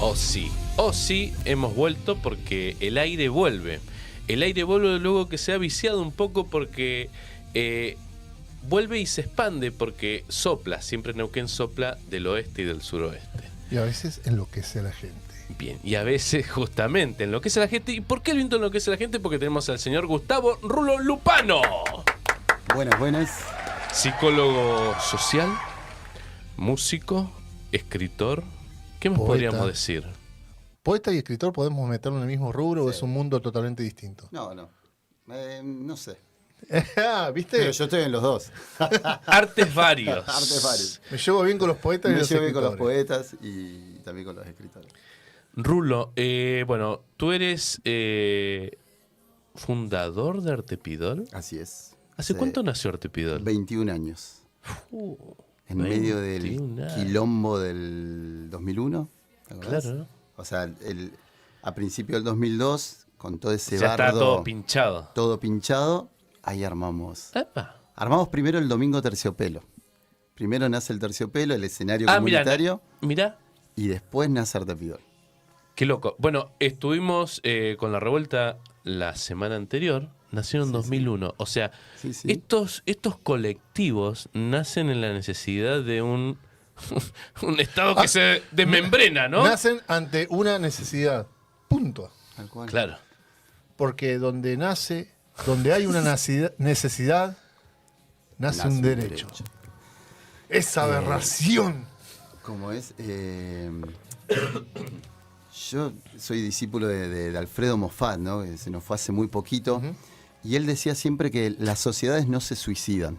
Oh sí, hemos vuelto porque el aire vuelve. El aire vuelve luego que se ha viciado un poco porque vuelve y se expande porque sopla. Siempre Neuquén sopla del oeste y del suroeste. Y a veces enloquece a la gente. Bien, y a veces justamente enloquece a la gente. ¿Y por qué el viento enloquece a la gente? Porque tenemos al señor Gustavo Rulo Lupano. Buenas, buenas. Psicólogo social, músico, escritor. ¿Qué más Poeta. podríamos decir? ¿Poeta y escritor podemos meterlo en el mismo rubro o es un mundo totalmente distinto? No. No sé. ¿Viste? Pero yo estoy en los dos. Artes varios. Artes varios. Me llevo bien con los poetas y Me los llevo bien con los escritores. poetas y también con los escritores. Rulo, bueno, tú eres fundador de Artepidol. Así es. ¿Hace cuánto nació Artepidol? 21 años. En medio del 21 años. quilombo del 2001. ¿te acordás? Claro. O sea, a principio del 2002, con todo ese Ya está bardo todo pinchado. todo pinchado, ahí armamos. Epa. Armamos primero el domingo terciopelo. Primero nace el terciopelo, el escenario Mira, comunitario, mira, y después nace Artepidol. qué loco. Bueno, estuvimos con la revuelta la semana anterior, nació en 2001. O sea, Sí, sí. estos colectivos nacen en la necesidad de un Estado que se desmembrena, ¿no? Nacen ante una necesidad. Punto. Tal cual. Claro. Porque donde hay una necesidad, nace un derecho. Esa aberración. Como es, yo soy discípulo de Alfredo Moffat, ¿no? Que se nos fue hace muy poquito. Y él decía siempre que las sociedades no se suicidan,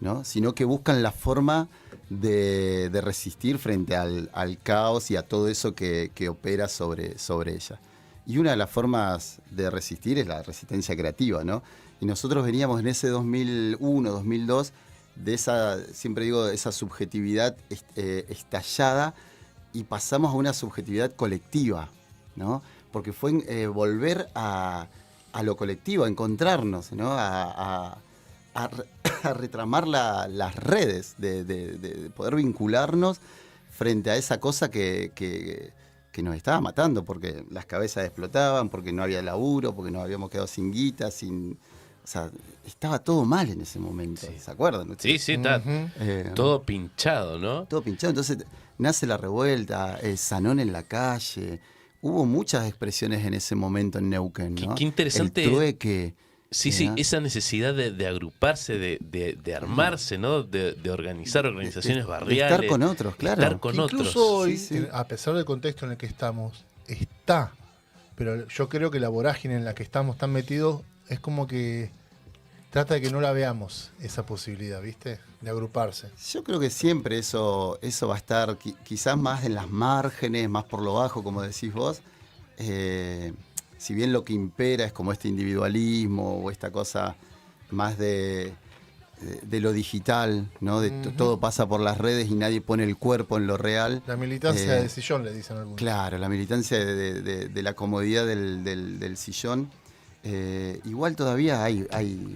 ¿no? Sino que buscan la forma de resistir frente al caos y a todo eso que opera sobre ella. Y una de las formas de resistir es la resistencia creativa, ¿no? Y nosotros veníamos en ese 2001, 2002, de esa, siempre digo, esa subjetividad estallada, y pasamos a una subjetividad colectiva, ¿no? Porque fue volver a lo colectivo, a encontrarnos, ¿no? A retramar las redes, de poder vincularnos frente a esa cosa que nos estaba matando, porque las cabezas explotaban, porque no había laburo, porque nos habíamos quedado sin guita, o sea, estaba todo mal en ese momento, Sí. ¿se acuerdan? Sí, está Ujú. todo pinchado, ¿no? Todo pinchado. Entonces nace la revuelta, Sanón en la calle. Hubo muchas expresiones en ese momento en Neuquén, ¿no? Qué interesante. El trueque. Sí, ¿no? esa necesidad de agruparse, de armarse, ¿no? De organizar organizaciones barriales. Estar con otros, claro. Estar con Que otros. incluso hoy, Sí. a pesar del contexto en el que estamos, está. Pero yo creo que la vorágine en la que estamos tan metidos es como que trata de que no la veamos, esa posibilidad, ¿viste? De agruparse. Yo creo que siempre eso va a estar quizás más en las márgenes, más por lo bajo, como decís vos. Si bien lo que impera es como este individualismo o esta cosa más de lo digital, ¿no? Todo pasa por las redes y nadie pone el cuerpo en lo real. La militancia de sillón, le dicen algunos. Claro, la militancia de la comodidad del sillón. Igual todavía hay,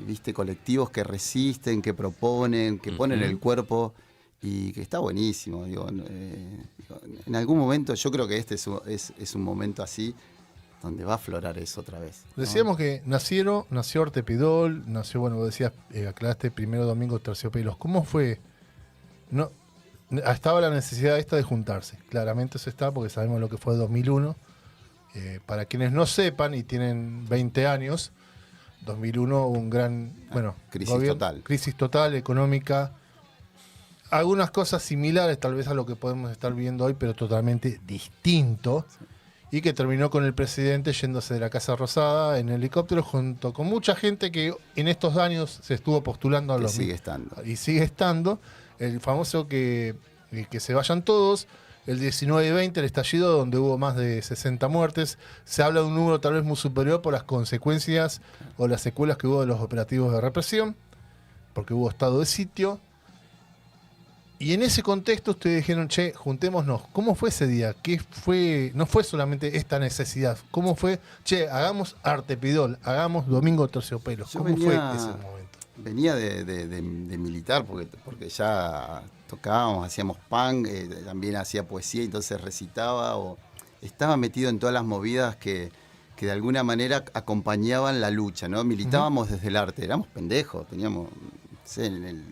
viste, colectivos que resisten, que proponen, que ponen el cuerpo, y que está buenísimo. Digo, en algún momento yo creo que este es un momento así donde va a aflorar eso otra vez, ¿no? Decíamos que nació Artepidol, nació, bueno, vos decías, aclaraste primero domingo terciopelos. ¿Cómo fue? No, estaba la necesidad esta de juntarse. Claramente eso está, porque sabemos lo que fue 2001. Para quienes no sepan y tienen 20 años, 2001 hubo un gran, crisis total económica. Algunas cosas similares tal vez a lo que podemos estar viendo hoy, pero totalmente distinto. Sí. Y que terminó con el presidente yéndose de la Casa Rosada en helicóptero junto con mucha gente que en estos años se estuvo postulando a los... sigue estando. Y sigue estando. El famoso que se vayan todos. El 19 y 20, el estallido, donde hubo más de 60 muertes. Se habla de un número tal vez muy superior por las consecuencias o las secuelas que hubo de los operativos de represión, porque hubo estado de sitio. Y en ese contexto ustedes dijeron, che, juntémonos. ¿Cómo fue ese día? ¿Qué fue? No fue solamente esta necesidad. ¿Cómo fue? Che, hagamos Artepidol, hagamos Domingo Terciopelo. ¿Cómo fue ese momento? Venía de militar, porque ya tocábamos, hacíamos punk, también hacía poesía, entonces recitaba, estaba metido en todas las movidas que de alguna manera acompañaban la lucha, ¿no? Militábamos desde el arte, éramos pendejos, teníamos, no sé, en el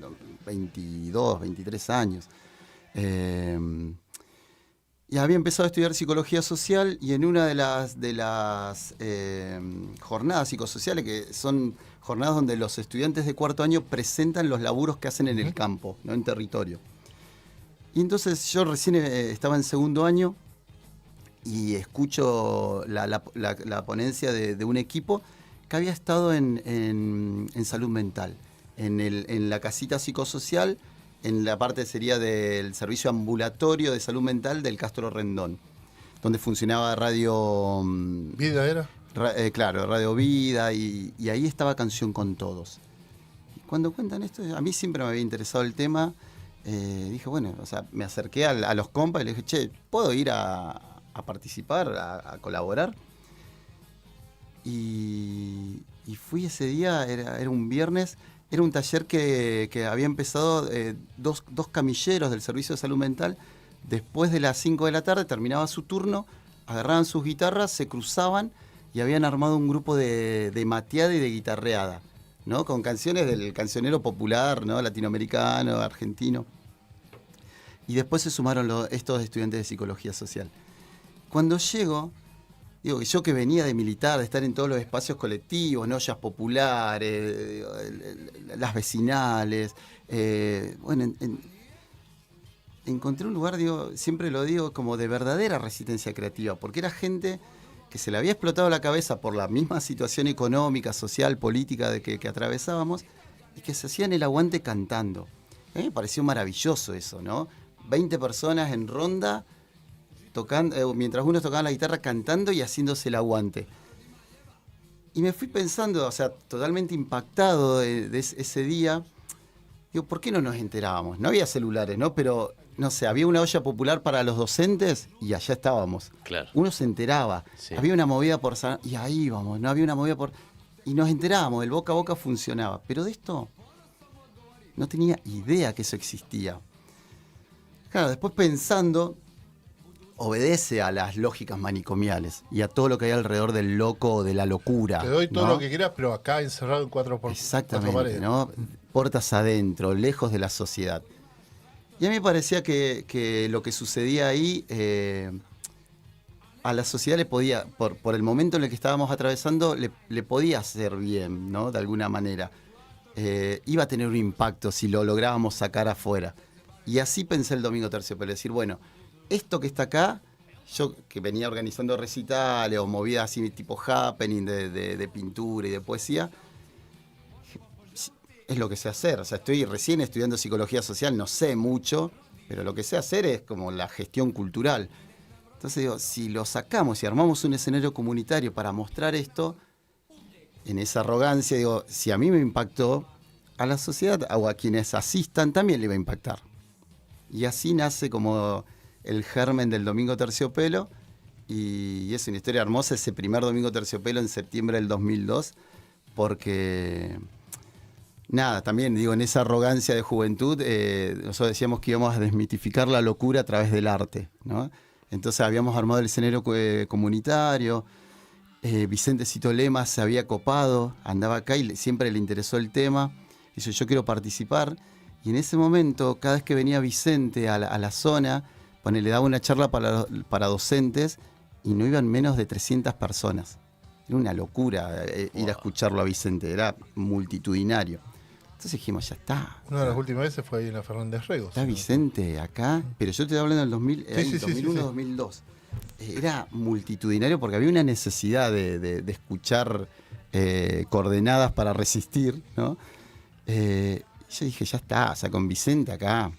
22, 23 años. Y había empezado a estudiar psicología social y en una de las jornadas psicosociales, que son jornadas donde los estudiantes de cuarto año presentan los laburos que hacen en el campo, no en territorio. Y entonces yo recién estaba en segundo año y escucho la ponencia de un equipo que había estado en salud mental, en la casita psicosocial, en la parte sería del servicio ambulatorio de salud mental del Castro Rendón, donde funcionaba Radio... ¿Vida era? Claro, Radio Vida, y ahí estaba Canción con Todos. Y cuando cuentan esto, a mí siempre me había interesado el tema, dije, bueno, o sea, me acerqué a los compas y les dije, che, ¿puedo ir a participar, a colaborar? Y fui ese día, era un viernes, era un taller que había empezado dos camilleros del Servicio de Salud Mental. Después de las 5 de la tarde terminaba su turno, agarraban sus guitarras, se cruzaban y habían armado un grupo de mateada y de guitarreada, ¿no? Con canciones del cancionero popular, ¿no? Latinoamericano, argentino. Y después se sumaron estos estudiantes de psicología social. Cuando llego, digo, yo que venía de militar, de estar en todos los espacios colectivos, ¿no? Ollas populares, las vecinales, bueno, encontré un lugar, digo, siempre lo digo, como de verdadera resistencia creativa, porque era gente que se le había explotado la cabeza por la misma situación económica, social, política que atravesábamos, y que se hacían el aguante cantando. A mí me pareció maravilloso eso, ¿no? 20 personas en ronda, tocando, mientras unos tocaban la guitarra, cantando y haciéndose el aguante. Y me fui pensando, o sea, totalmente impactado de ese día. Digo, ¿por qué no nos enterábamos? No había celulares, ¿no? Pero, no sé, había una olla popular para los docentes y allá estábamos. Claro. Uno se enteraba. Sí. Había una movida por... Y ahí íbamos, ¿no? Había una movida por... Y nos enterábamos, el boca a boca funcionaba. Pero de esto no tenía idea que eso existía. Claro, después pensando, obedece a las lógicas manicomiales y a todo lo que hay alrededor del loco o de la locura. Te doy todo, ¿no?, lo que quieras, pero acá encerrado en cuatro paredes. Exactamente, ¿no? Puertas adentro, lejos de la sociedad. Y a mí me parecía que lo que sucedía ahí, a la sociedad le podía, por el momento en el que estábamos atravesando, le podía hacer bien, ¿no? De alguna manera. Iba a tener un impacto si lo lográbamos sacar afuera. Y así pensé el domingo terciopelo, decir, bueno, esto que está acá, yo que venía organizando recitales o movidas así tipo happening de pintura y de poesía, es lo que sé hacer. O sea, estoy recién estudiando psicología social, no sé mucho, pero lo que sé hacer es como la gestión cultural. Entonces digo, si lo sacamos y armamos un escenario comunitario para mostrar esto, en esa arrogancia, digo, si a mí me impactó, a la sociedad o a quienes asistan también le va a impactar. Y así nace como el germen del Domingo Terciopelo, y es una historia hermosa ese primer Domingo Terciopelo en septiembre del 2002, porque, nada, también digo, en esa arrogancia de juventud, nosotros decíamos que íbamos a desmitificar la locura a través del arte, ¿no? Entonces habíamos armado el escenario comunitario, Vicente Cito Lema se había copado, andaba acá y siempre le interesó el tema, y yo quiero participar. Y en ese momento, cada vez que venía Vicente a la zona, le daba una charla para docentes y no iban menos de 300 personas. Era una locura ir a escucharlo a Vicente, era multitudinario. Entonces dijimos, ya está. Una de las últimas veces fue ahí en la Fernández Rego. Está Vicente acá, pero yo estoy hablando del 2001-2002. Era multitudinario porque había una necesidad de escuchar coordenadas para resistir, ¿no? Yo dije, ya está, o sea, con Vicente acá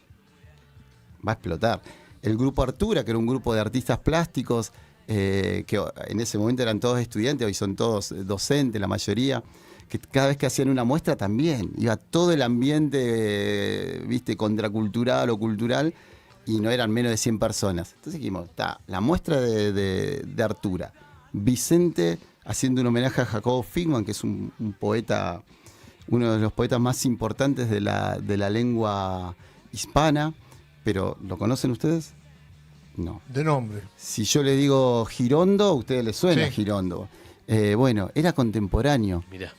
va a explotar. El grupo Artura, que era un grupo de artistas plásticos, que en ese momento eran todos estudiantes, hoy son todos docentes, la mayoría, que cada vez que hacían una muestra también, iba todo el ambiente, viste, contracultural o cultural, y no eran menos de 100 personas. Entonces dijimos, está, la muestra de Artura, Vicente haciendo un homenaje a Jacobo Figman, que es un poeta, uno de los poetas más importantes de la lengua hispana, pero ¿lo conocen ustedes? No. De nombre. Si yo le digo Girondo, a ustedes les suena Sí. Girondo. Bueno, era contemporáneo. Mirá.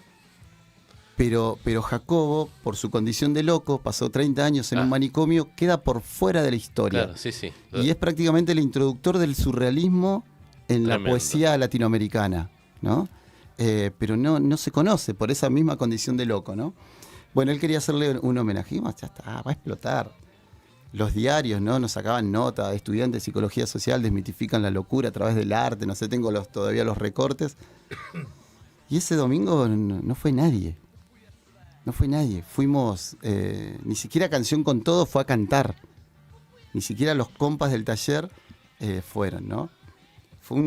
Pero Jacobo, por su condición de loco, pasó 30 años en Ah. un manicomio, queda por fuera de la historia. Claro, sí. Y es prácticamente el introductor del surrealismo en la Tremendo. poesía latinoamericana, ¿no? Pero no se conoce por esa misma condición de loco, ¿no? Bueno, él quería hacerle un homenaje. Y dijimos, ya está, va a explotar. Los diarios, ¿no? Nos sacaban nota, estudiantes de psicología social desmitifican la locura a través del arte, no sé, tengo todavía los recortes. Y ese domingo no fue nadie. No fue nadie. Fuimos, ni siquiera Canción con Todo fue a cantar. Ni siquiera los compas del taller fueron, ¿no? Fue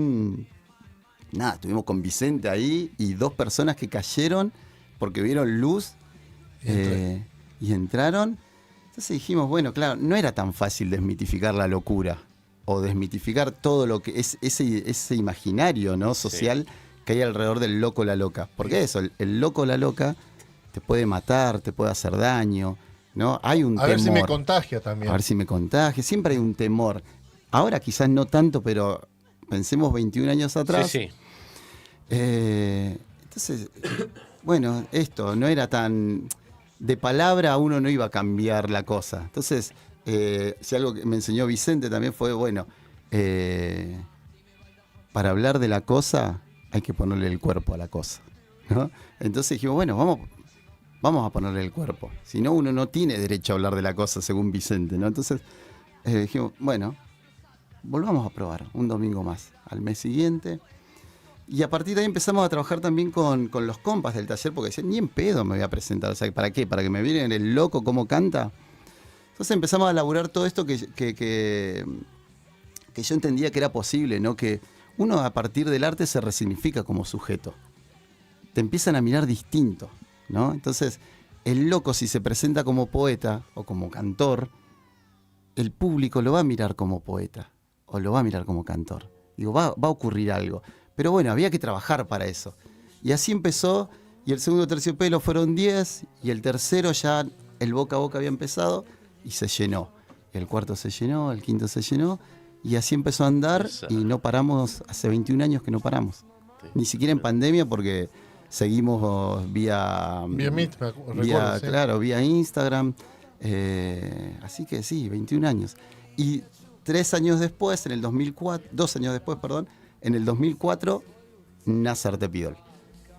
nada, estuvimos con Vicente ahí y 2 personas que cayeron porque vieron luz y entraron. Entonces dijimos, bueno, claro, no era tan fácil desmitificar la locura o desmitificar todo lo que es ese imaginario, ¿no? social que hay alrededor del loco o la loca. Porque eso, el loco o la loca te puede matar, te puede hacer daño, ¿no? Hay un temor. A ver si me contagia también. A ver si me contagia. Siempre hay un temor. Ahora quizás no tanto, pero pensemos 21 años atrás. Sí. Entonces, bueno, esto no era tan... De palabra uno no iba a cambiar la cosa. Entonces, si algo que me enseñó Vicente también fue, bueno, para hablar de la cosa hay que ponerle el cuerpo a la cosa, ¿no? Entonces dijimos, bueno, vamos a ponerle el cuerpo. Si no, uno no tiene derecho a hablar de la cosa, según Vicente, ¿no? Entonces dijimos, bueno, volvamos a probar un domingo más, al mes siguiente. Y a partir de ahí empezamos a trabajar también con los compas del taller, porque decían, ni en pedo me voy a presentar. O sea, ¿para qué? ¿Para que me miren el loco cómo canta? Entonces empezamos a elaborar todo esto que yo entendía que era posible, ¿no? Que uno a partir del arte se resignifica como sujeto. Te empiezan a mirar distinto, ¿no? Entonces, el loco, si se presenta como poeta o como cantor, el público lo va a mirar como poeta o lo va a mirar como cantor. Digo, va a ocurrir algo. Pero bueno, había que trabajar para eso. Y así empezó, y el segundo terciopelo fueron 10, y el tercero ya el boca a boca había empezado, y se llenó. El cuarto se llenó, el quinto se llenó, y así empezó a andar, y no paramos, hace 21 años que no paramos. Ni siquiera en pandemia, porque seguimos vía Meet, vía, sí. claro, vía Instagram. Así que sí, 21 años. Y 2 años después, en el 2004, nace Artepidol.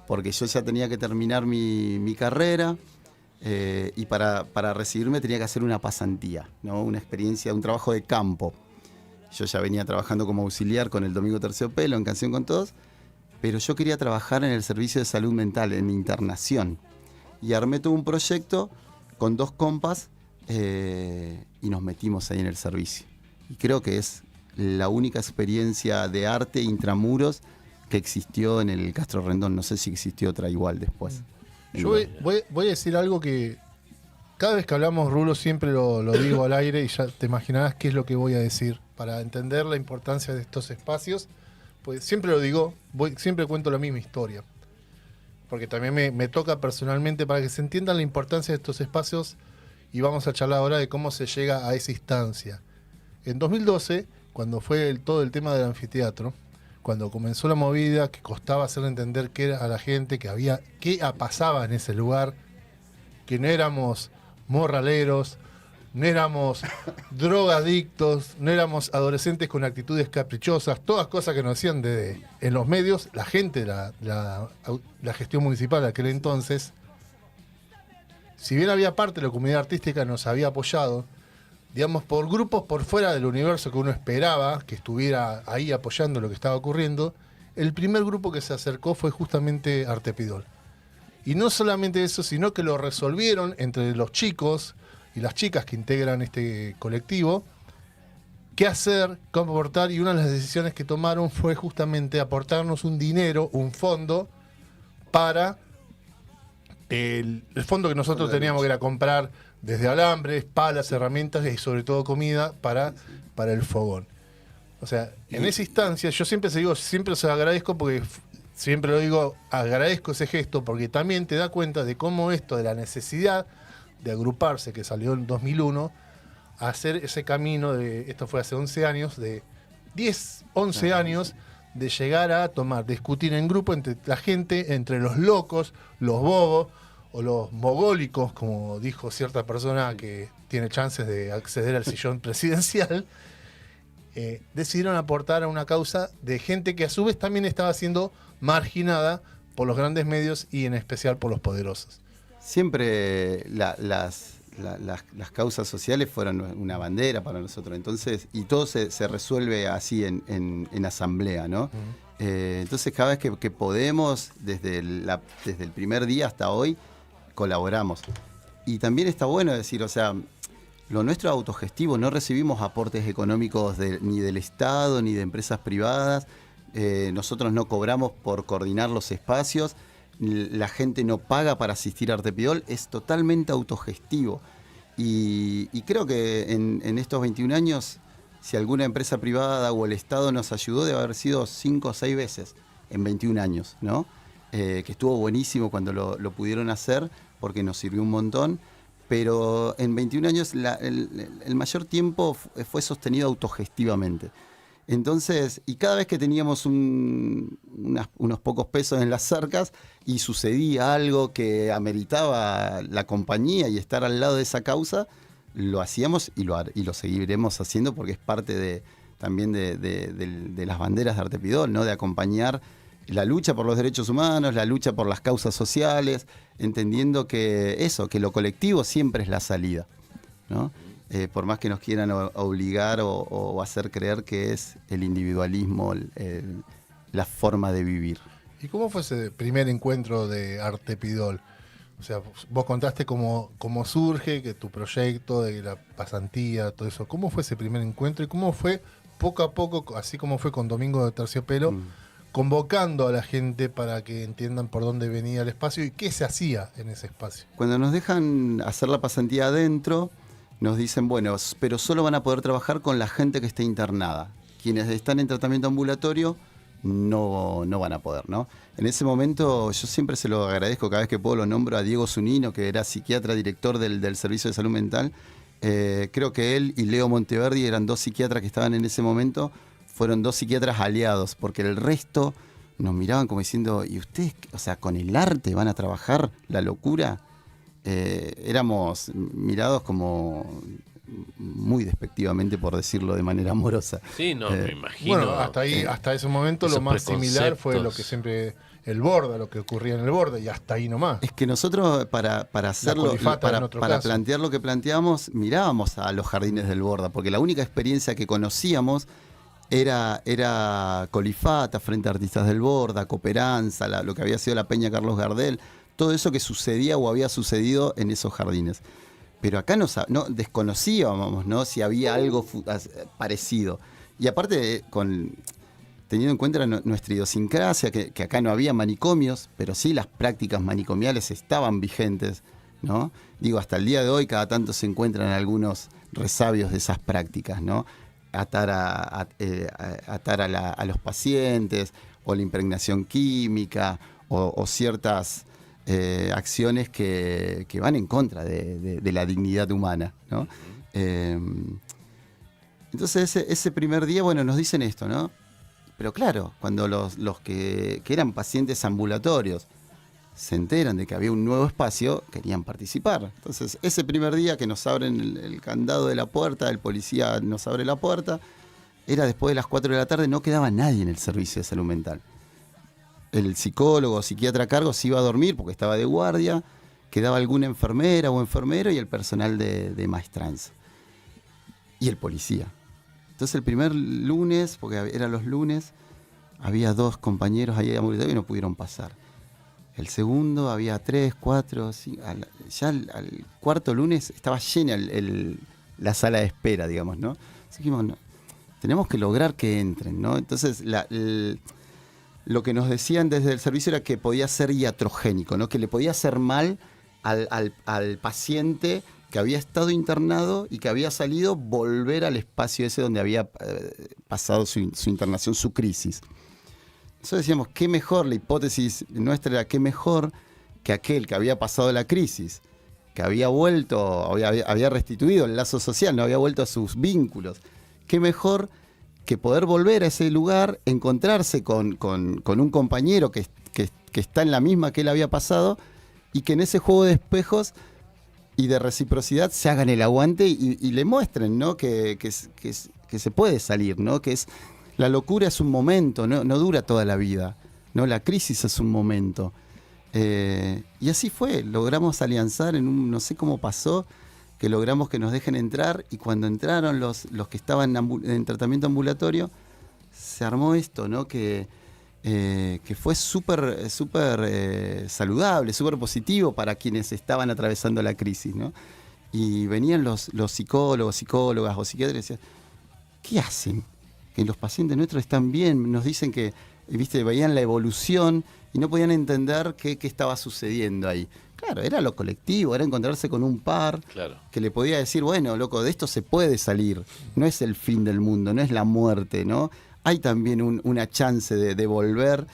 Porque yo ya tenía que terminar mi carrera y para recibirme tenía que hacer una pasantía, ¿no? Una experiencia, un trabajo de campo. Yo ya venía trabajando como auxiliar con el Domingo Terciopelo en Canción con Todos, pero yo quería trabajar en el servicio de salud mental, en internación. Y armé todo un proyecto con 2 compas y nos metimos ahí en el servicio. Y creo que es la única experiencia de arte intramuros que existió en el Castro Rendón. No sé si existió otra igual después. Yo voy a decir algo que cada vez que hablamos, Rulo, siempre lo digo al aire y ya te imaginarás qué es lo que voy a decir para entender la importancia de estos espacios. Pues siempre lo digo, siempre cuento la misma historia. Porque también me toca personalmente para que se entienda la importancia de estos espacios y vamos a charlar ahora de cómo se llega a esa instancia. En 2012, cuando fue todo el tema del anfiteatro, cuando comenzó la movida, que costaba hacerle entender qué era a la gente, qué pasaba en ese lugar, que no éramos morraleros, no éramos drogadictos, no éramos adolescentes con actitudes caprichosas, todas cosas que nos hacían en los medios, la gente de la gestión municipal de aquel entonces, si bien había parte de la comunidad artística nos había apoyado, digamos, por grupos por fuera del universo que uno esperaba que estuviera ahí apoyando lo que estaba ocurriendo, el primer grupo que se acercó fue justamente Artepidol. Y no solamente eso, sino que lo resolvieron entre los chicos y las chicas que integran este colectivo, qué hacer, cómo aportar, y una de las decisiones que tomaron fue justamente aportarnos un dinero, un fondo, para el fondo que nosotros teníamos, que era comprar desde alambres, palas, herramientas y sobre todo comida para el fogón. O sea, en esa instancia yo siempre os agradezco, porque siempre lo digo, agradezco ese gesto, porque también te da cuenta de cómo esto de la necesidad de agruparse, que salió en 2001, a hacer ese camino esto fue hace 11 años, de 10, 11 años, de llegar a discutir en grupo entre la gente, entre los locos, los bobos o los mogólicos, como dijo cierta persona que tiene chances de acceder al sillón presidencial. Decidieron aportar a una causa de gente que a su vez también estaba siendo marginada por los grandes medios y en especial por los poderosos. Siempre las causas sociales fueron una bandera para nosotros, entonces, y todo se resuelve así en asamblea, ¿no? Entonces cada vez que podemos, desde el primer día hasta hoy, colaboramos. Y también está bueno decir, o sea, lo nuestro es autogestivo, no recibimos aportes económicos ni del Estado ni de empresas privadas, nosotros no cobramos por coordinar los espacios, la gente no paga para asistir a Artepidol, es totalmente autogestivo. Y creo que en estos 21 años, si alguna empresa privada o el Estado nos ayudó, debe haber sido 5 o 6 veces en 21 años, ¿no? Que estuvo buenísimo cuando lo pudieron hacer, porque nos sirvió un montón. Pero en 21 años el mayor tiempo fue sostenido autogestivamente. Entonces, y cada vez que teníamos unos pocos pesos en las arcas y sucedía algo que ameritaba la compañía y estar al lado de esa causa, lo hacíamos y lo seguiremos haciendo, porque es parte también de las banderas de Artepidol, ¿no? De acompañar la lucha por los derechos humanos, la lucha por las causas sociales, entendiendo que lo colectivo siempre es la salida, ¿no? Por más que nos quieran obligar o hacer creer que es el individualismo la forma de vivir. ¿Y cómo fue ese primer encuentro de Artepidol? O sea, vos contaste cómo surge, que tu proyecto, de la pasantía, todo eso. ¿Cómo fue ese primer encuentro y cómo fue poco a poco, así como fue con Domingo de Terciopelo, convocando a la gente para que entiendan por dónde venía el espacio y qué se hacía en ese espacio? Cuando nos dejan hacer la pasantía adentro, nos dicen, bueno, pero solo van a poder trabajar con la gente que esté internada. Quienes están en tratamiento ambulatorio no van a poder, ¿no? En ese momento yo siempre se lo agradezco, cada vez que puedo lo nombro a Diego Zunino, que era psiquiatra director del Servicio de Salud Mental. Creo que él y Leo Monteverdi eran 2 psiquiatras que estaban en ese momento, fueron 2 psiquiatras aliados, porque el resto nos miraban como diciendo, ¿y ustedes, o sea, con el arte van a trabajar la locura? Éramos mirados como muy despectivamente, por decirlo de manera amorosa. Sí, no, me imagino. Bueno, hasta ese momento lo más similar fue lo que siempre el Borda, lo que ocurría en el Borda, y hasta ahí nomás. Es que nosotros para hacerlo, para plantear lo que planteamos, mirábamos a los jardines del Borda, porque la única experiencia que conocíamos era Colifata frente a Artistas del Borda, Cooperanza, lo que había sido la Peña Carlos Gardel, todo eso que sucedía o había sucedido en esos jardines. Pero acá no desconocíamos, ¿no? Si había algo parecido. Y aparte, teniendo en cuenta nuestra idiosincrasia, que acá no había manicomios, pero sí las prácticas manicomiales estaban vigentes, ¿no? Digo, hasta el día de hoy cada tanto se encuentran algunos resabios de esas prácticas, ¿no? Atar a los pacientes, o la impregnación química, o ciertas acciones que van en contra de la dignidad humana, ¿no? Entonces ese primer día, bueno, nos dicen esto, ¿no? Pero claro, cuando los que eran pacientes ambulatorios se enteran de que había un nuevo espacio, querían participar. Entonces ese primer día que nos abren el candado de la puerta, el policía nos abre la puerta, era después de las 4 de la tarde, no quedaba nadie en el servicio de salud mental. El psicólogo o psiquiatra a cargo se iba a dormir porque estaba de guardia, quedaba alguna enfermera o enfermero y el personal de maestranza. Y el policía. Entonces el primer lunes, porque eran los lunes, había 2 compañeros ahí ambulatorios y no pudieron pasar. El segundo había 3, 4, 5, ya al cuarto lunes estaba llena la sala de espera, digamos, ¿no? Así que dijimos, no, tenemos que lograr que entren, ¿no? Entonces lo que nos decían desde el servicio era que podía ser iatrogénico, ¿no? Que le podía hacer mal al paciente que había estado internado y que había salido, volver al espacio ese donde había pasado su internación, su crisis. Nosotros decíamos, qué mejor, la hipótesis nuestra era qué mejor que aquel que había pasado la crisis que había vuelto, había restituido el lazo social, no había vuelto a sus vínculos. Qué mejor que poder volver a ese lugar, encontrarse con un compañero que está en la misma que él había pasado, y que en ese juego de espejos y de reciprocidad se hagan el aguante y le muestren, ¿no? que se puede salir, ¿no? Que la locura es un momento, no dura toda la vida, ¿no? La crisis es un momento. Y así fue, logramos alianzar no sé cómo pasó, que logramos que nos dejen entrar, y cuando entraron los que estaban en tratamiento ambulatorio, se armó esto, ¿no? Que fue súper saludable, súper positivo para quienes estaban atravesando la crisis, ¿no? Y venían los psicólogos, psicólogas o psiquiatras y decían, ¿qué hacen? Que los pacientes nuestros están bien, nos dicen que, viste, veían la evolución y no podían entender qué estaba sucediendo ahí. Claro, era lo colectivo, era encontrarse con un par que le podía decir, bueno, loco, de esto se puede salir, no es el fin del mundo, no es la muerte, ¿no? Hay también una chance de volver,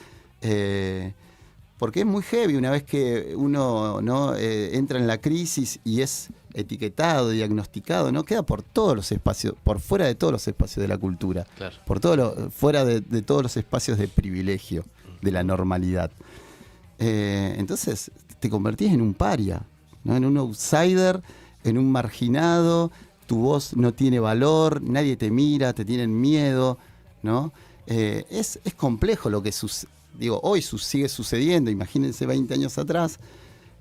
porque es muy heavy una vez que uno, ¿no? Entra en la crisis y es etiquetado, diagnosticado, ¿no? Queda por todos los espacios, por fuera de todos los espacios de la cultura, por fuera de todos los espacios de privilegio, de la normalidad. Entonces te convertís en un paria, ¿no? En un outsider, en un marginado, tu voz no tiene valor, nadie te mira, te tienen miedo, ¿no? Es complejo lo que hoy sigue sucediendo, imagínense 20 años atrás.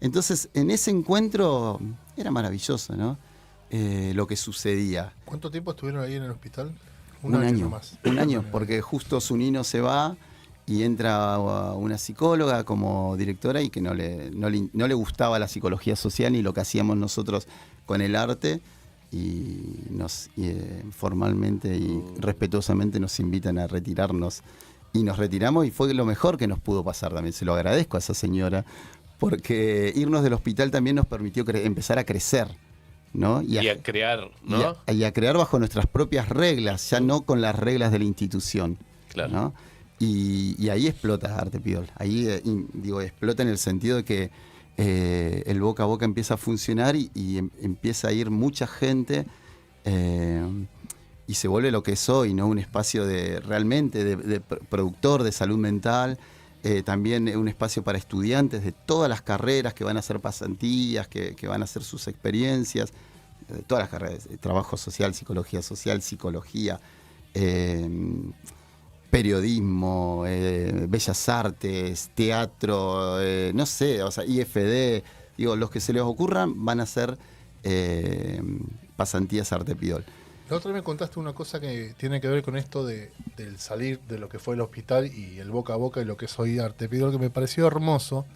Entonces, en ese encuentro era maravilloso, ¿no? Lo que sucedía. ¿Cuánto tiempo estuvieron ahí en el hospital? Un año nomás. Un año, porque justo Zunino se va y entra una psicóloga como directora, y que no le gustaba la psicología social ni lo que hacíamos nosotros con el arte, y formalmente y respetuosamente nos invitan a retirarnos, y nos retiramos, y fue lo mejor que nos pudo pasar también. Se lo agradezco a esa señora, porque irnos del hospital también nos permitió empezar a crecer, ¿no? Y a crear, ¿no? Y a crear bajo nuestras propias reglas, ya no con las reglas de la institución, claro, ¿no? Y ahí explota Arte Pidol. Ahí explota en el sentido de que el boca a boca empieza a funcionar y empieza a ir mucha gente, y se vuelve lo que es hoy, ¿no? Un espacio realmente de productor de salud mental, también un espacio para estudiantes de todas las carreras que van a hacer pasantías, que van a hacer sus experiencias, de todas las carreras, trabajo social, psicología, periodismo, bellas artes, teatro, no sé, o sea, IFD, los que se les ocurran van a hacer pasantías Arte Pidol. La otra vez me contaste una cosa que tiene que ver con esto del salir de lo que fue el hospital y el boca a boca y lo que es hoy Arte Pidol, que me pareció hermoso,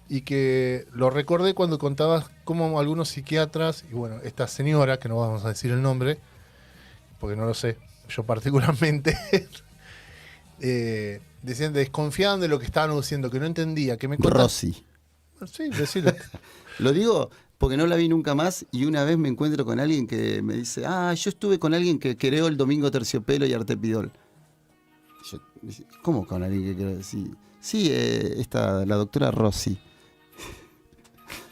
y que lo recordé cuando contabas cómo algunos psiquiatras, y bueno, esta señora, que no vamos a decir el nombre, porque no lo sé, yo particularmente, decían, desconfiaban de lo que estaban diciendo, que no entendía, que me contaste. Rosy. Sí, decirlo. Lo digo porque no la vi nunca más, y una vez me encuentro con alguien que me dice, yo estuve con alguien que creó el Domingo Terciopelo y Arte Pidol. Yo, ¿cómo con alguien que creó? Sí, la doctora Rossi.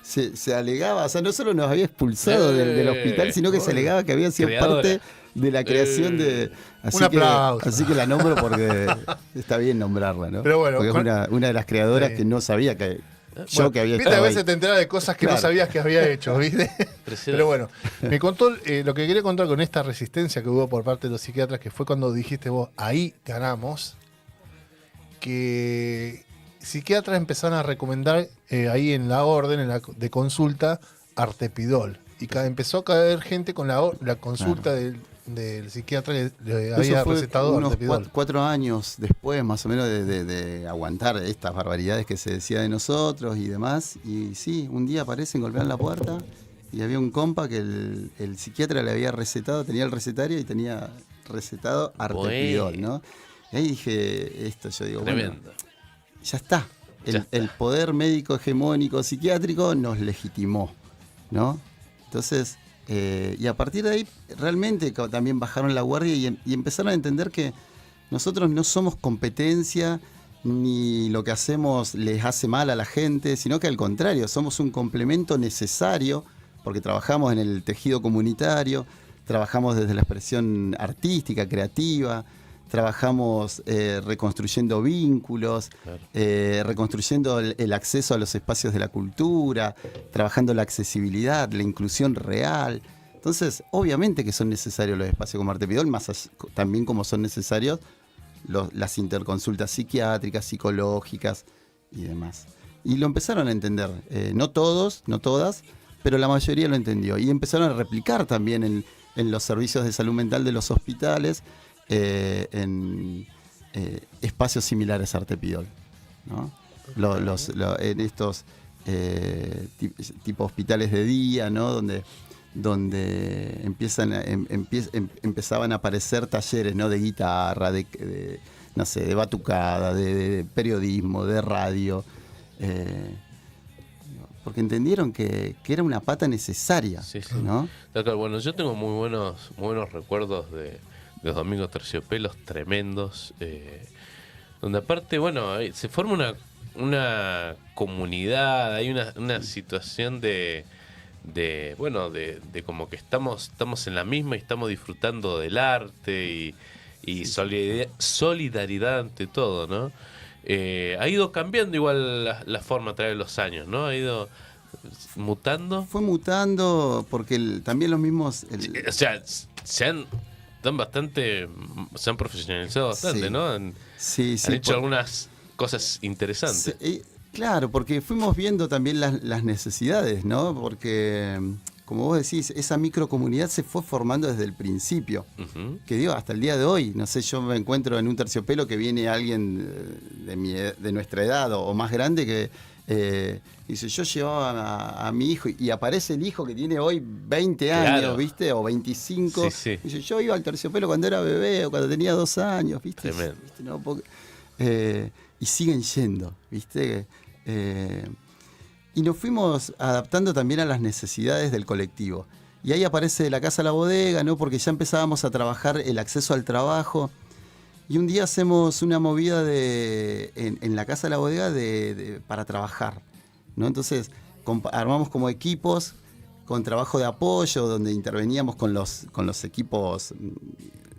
Se alegaba, o sea, no solo nos había expulsado del hospital, sino que se alegaba que había sido parte de la creación de... Un aplauso. Así que la nombro porque está bien nombrarla, ¿no? Pero bueno, porque es una de las creadoras que no sabía que... Yo que había ¿viste? estado A veces ahí. te enteras de cosas que no sabías que había hecho, ¿viste? Pero bueno, me contó lo que quería contar con esta resistencia que hubo por parte de los psiquiatras, que fue cuando dijiste vos, ahí ganamos, que psiquiatras empezaron a recomendar ahí en la orden de consulta Arte Pidol. Y empezó a caer gente con la consulta del psiquiatra que le había recetado unos Arte Pidol. 4 años después, más o menos, de aguantar estas barbaridades que se decía de nosotros y demás. Y sí, un día aparecen, golpean la puerta, y había un compa que el psiquiatra le había recetado, tenía el recetario y tenía recetado Arte Pidol, ¿no? Y ahí dije yo digo, tremendo. Bueno, ya está. El poder médico hegemónico psiquiátrico nos legitimó, ¿no? Entonces, y a partir de ahí realmente también bajaron la guardia y empezaron a entender que nosotros no somos competencia ni lo que hacemos les hace mal a la gente, sino que al contrario, somos un complemento necesario porque trabajamos en el tejido comunitario, trabajamos desde la expresión artística, creativa, trabajamos reconstruyendo vínculos, claro. Reconstruyendo el acceso a los espacios de la cultura, trabajando la accesibilidad, la inclusión real. Entonces, obviamente que son necesarios los espacios como Arte Pidol, más allá, también como son necesarios las interconsultas psiquiátricas, psicológicas y demás. Y lo empezaron a entender, no todos, no todas, pero la mayoría lo entendió. Y empezaron a replicar también en los servicios de salud mental de los hospitales, en espacios similares a Arte Pidol, ¿no? En estos tipo hospitales de día, ¿no? Donde empezaban a aparecer talleres, ¿no? De guitarra, no sé, de batucada, de periodismo, de radio, porque entendieron que era una pata necesaria, sí, sí. ¿No? Bueno, yo tengo muy buenos recuerdos de los domingos terciopelos tremendos, donde aparte, bueno, se forma una comunidad, hay una situación de como que estamos en la misma y estamos disfrutando del arte y solidaridad ante todo, ¿no? Ha ido cambiando igual la forma a través de los años, ¿no? Ha ido mutando. Fue mutando porque también los mismos... O sea, se han profesionalizado bastante, sí. ¿no? Han hecho algunas cosas interesantes. Claro, porque fuimos viendo también las necesidades, ¿no? Porque, como vos decís, esa microcomunidad se fue formando desde el principio. Uh-huh. Que digo, hasta el día de hoy, no sé, yo me encuentro en un terciopelo que viene alguien de nuestra edad o más grande que dice, yo llevaba a mi hijo y aparece el hijo que tiene hoy 20 años, claro. ¿Viste? O 25. Sí, sí. Dice, yo iba al terciopelo cuando era bebé o cuando tenía 2 años, ¿viste? ¿Viste? No, porque, y siguen yendo, ¿viste? Y nos fuimos adaptando también a las necesidades del colectivo. Y ahí aparece la Casa a la Bodega, ¿no? Porque ya empezábamos a trabajar el acceso al trabajo. Y un día hacemos una movida en la Casa a la Bodega para trabajar, ¿no? Entonces armamos como equipos con trabajo de apoyo, donde interveníamos con los equipos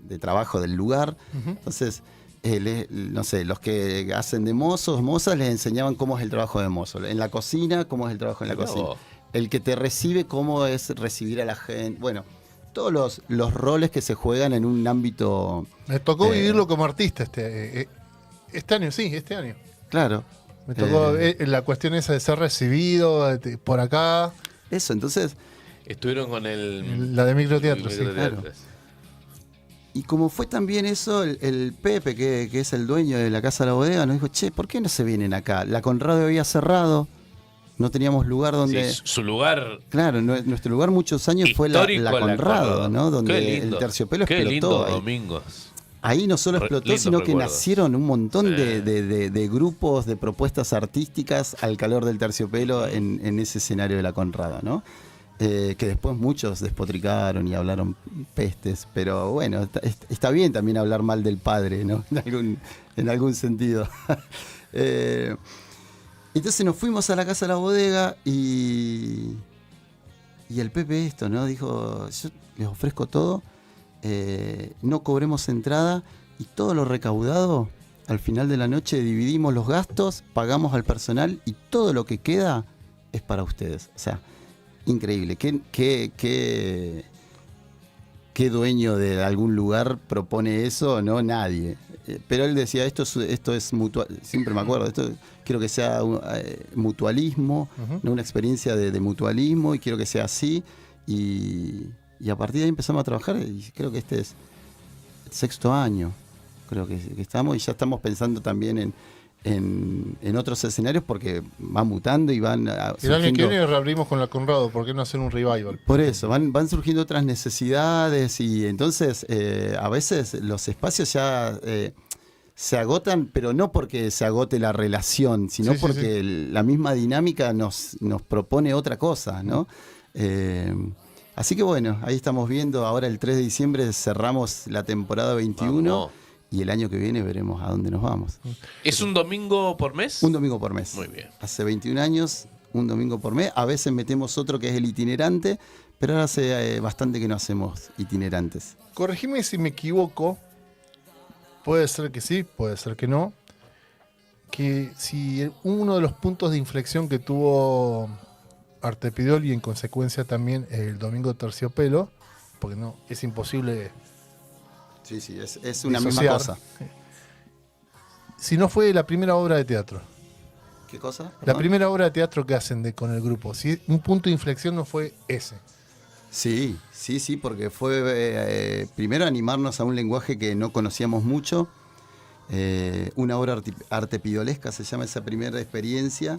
de trabajo del lugar. Uh-huh. Entonces, no sé, los que hacen de mozas les enseñaban cómo es el trabajo de mozo. En la cocina, cómo es el trabajo en la cocina. El que te recibe, cómo es recibir a la gente. Bueno, todos los roles que se juegan en un ámbito... Me tocó vivirlo como artista este año, sí, este año. Claro. Me tocó la cuestión esa de ser recibido por acá. Eso, entonces... Estuvieron con la de microteatro, sí. Claro. Y como fue también eso, el Pepe, que es el dueño de la Casa de la Bodega, nos dijo, che, ¿por qué no se vienen acá? La Conrado había cerrado, no teníamos lugar donde... Sí, su lugar... Claro, nuestro lugar muchos años fue la Conrado, ¿no? Donde el terciopelo explotó. Qué lindo domingos. Ahí no solo explotó, sino que nacieron un montón de grupos, de propuestas artísticas al calor del terciopelo en ese escenario de la Conrado, ¿no? Que después muchos despotricaron y hablaron pestes, pero bueno, está bien también hablar mal del padre, ¿no? En algún sentido. Entonces nos fuimos a la Casa de la Bodega y el Pepe esto, ¿no? Dijo, yo les ofrezco todo, no cobremos entrada y todo lo recaudado, al final de la noche dividimos los gastos, pagamos al personal y todo lo que queda es para ustedes. O sea, increíble. ¿Qué dueño de algún lugar propone eso? No, nadie. Pero él decía, esto es mutual. Siempre me acuerdo, esto quiero que sea mutualismo, uh-huh. ¿No? Una experiencia de mutualismo, y quiero que sea así. Y a partir de ahí empezamos a trabajar, y creo que este es el 6º año, creo que estamos, y ya estamos pensando también en otros escenarios porque van mutando y van surgiendo. El año que viene reabrimos con la Conrado, ¿por qué no hacer un revival? Por eso, van surgiendo otras necesidades y entonces a veces los espacios ya se agotan, pero no porque se agote la relación, sino porque la misma dinámica nos propone otra cosa, ¿no? Así que bueno, ahí estamos viendo, ahora el 3 de diciembre cerramos la temporada 21. Vamos. y el año que viene veremos a dónde nos vamos. ¿Es un domingo por mes? Un domingo por mes. Muy bien. Hace 21 años, un domingo por mes. A veces metemos otro que es el itinerante, pero ahora hace bastante que no hacemos itinerantes. Corregime si me equivoco, puede ser que sí, puede ser que no, que si uno de los puntos de inflexión que tuvo Artepidol y en consecuencia también el Domingo Terciopelo, porque no es imposible Sí, es una misma disociar, cosa. si no fue la primera obra de teatro. ¿Qué cosa? La Perdón. primera obra de teatro que hacen con el grupo, si un punto de inflexión no fue ese. Sí, porque fue primero animarnos a un lenguaje que no conocíamos mucho, una obra artepidolesca se llama esa primera experiencia,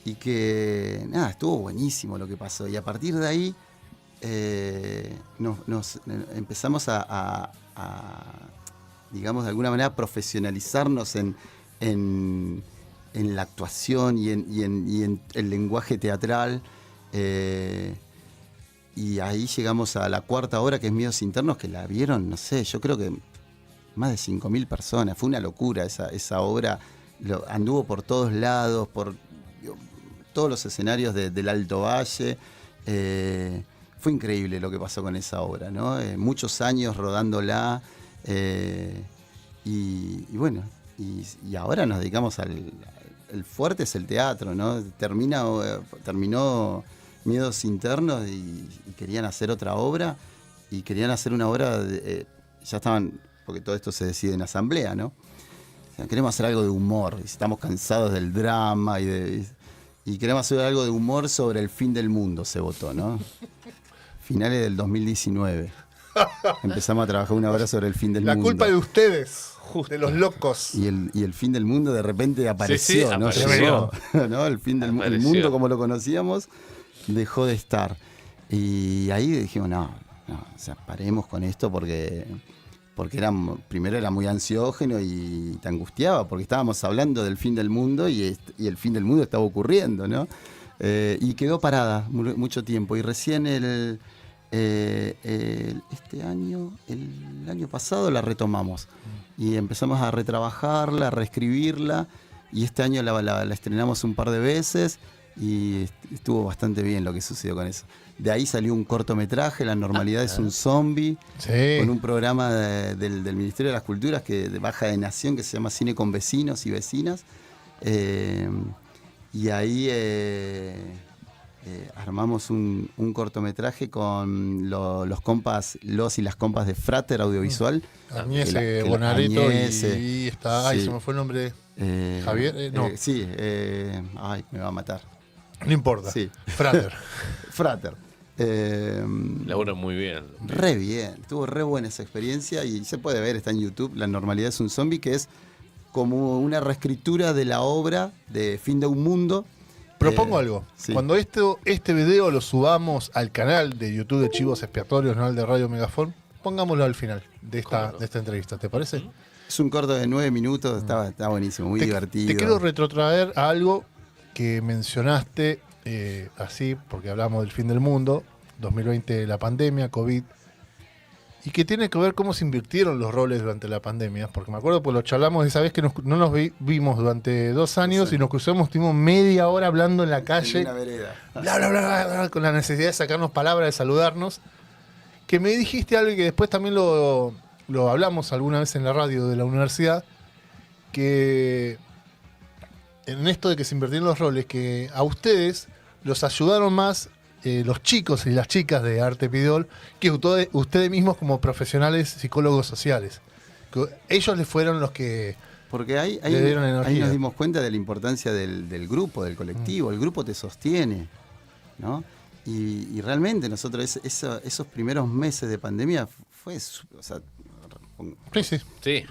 y que nada, estuvo buenísimo lo que pasó. Y a partir de ahí nos empezamos a, digamos, de alguna manera profesionalizarnos en la actuación y en el lenguaje teatral. Y ahí llegamos a la cuarta obra, que es Miedos Internos, que la vieron, no sé, yo creo que más de 5.000 personas. Fue una locura esa obra. Anduvo por todos lados, por todos los escenarios del Alto Valle. Fue increíble lo que pasó con esa obra, ¿no? Muchos años rodándola. Y bueno, y ahora nos dedicamos el fuerte es el teatro, ¿no? Terminó Miedos Internos y querían hacer otra obra, y querían hacer una obra, ya estaban, porque todo esto se decide en asamblea, ¿no? O sea, queremos hacer algo de humor, y estamos cansados del drama y queremos hacer algo de humor sobre el fin del mundo, se votó, ¿no? Finales del 2019. Empezamos a trabajar una obra sobre el fin del mundo. La culpa de ustedes, de los locos. Y el fin del mundo de repente apareció, Sí, ¿no? apareció. Llegó, ¿no? El fin del el Apareció. mundo como lo conocíamos dejó de estar. Y ahí dijimos, no, o sea, paremos con esto porque primero era muy ansiógeno y te angustiaba, porque estábamos hablando del fin del mundo y el fin del mundo estaba ocurriendo, ¿no? Y quedó parada mucho tiempo. Y recién el año pasado la retomamos. Y empezamos a retrabajarla, a reescribirla. Y este año la estrenamos un par de veces. Y estuvo bastante bien lo que sucedió con eso. De ahí salió un cortometraje, La normalidad es un zombie, Sí. con un programa del Ministerio de las Culturas de Baja de Nación, que se llama Cine con Vecinos y Vecinas. Y ahí armamos un cortometraje con los y las compas de Frater Audiovisual. Agnese Bonareto Agnese, y está, ay, sí. se me fue el nombre. Javier, no. Sí, ay, me va a matar. No importa. Sí. Frater. Frater. Labura muy bien. Re bien, estuvo re buena esa experiencia y se puede ver, está en YouTube, La normalidad es un zombie, que es como una reescritura de la obra de Fin de un Mundo. Propongo algo. Sí. Cuando este video lo subamos al canal de YouTube de Chivos Expiatorios, no al de Radio Megafon, pongámoslo al final de esta entrevista, ¿te parece? Es un corto de 9 minutos, está buenísimo, muy divertido. Te quiero retrotraer a algo que mencionaste así, porque hablamos del fin del mundo, 2020 la pandemia, COVID, y que tiene que ver cómo se invirtieron los roles durante la pandemia, porque me acuerdo, pues lo charlamos esa vez que no nos vimos durante 2 años y nos cruzamos, estuvimos media hora hablando en la calle, En una vereda. bla, bla, bla, bla, con la necesidad de sacarnos palabras, de saludarnos, que me dijiste algo y que después también lo hablamos alguna vez en la radio de la universidad, que en esto de que se invirtieron los roles, que a ustedes los ayudaron más los chicos y las chicas de Artepidol que ustedes mismos como profesionales psicólogos sociales. Que ellos les fueron los que Porque ahí le dieron energía. nos dimos cuenta de la importancia del grupo, del colectivo. El grupo te sostiene, ¿no? Y realmente nosotros esos primeros meses de pandemia fue, o sea, Sí. Sí.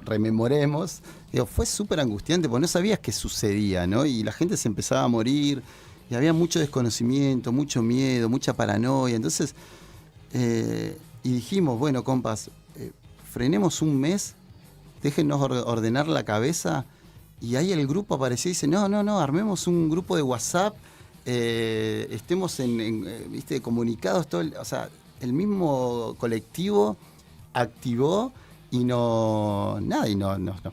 rememoremos, fue súper angustiante porque no sabías qué sucedía, ¿no? Y la gente se empezaba a morir y había mucho desconocimiento, mucho miedo, mucha paranoia. Entonces, y dijimos, bueno, compas, frenemos un mes, déjennos ordenar la cabeza. Y ahí el grupo apareció y dice, no, armemos un grupo de WhatsApp, estemos ¿viste? Comunicados, o sea, el mismo colectivo activó y nos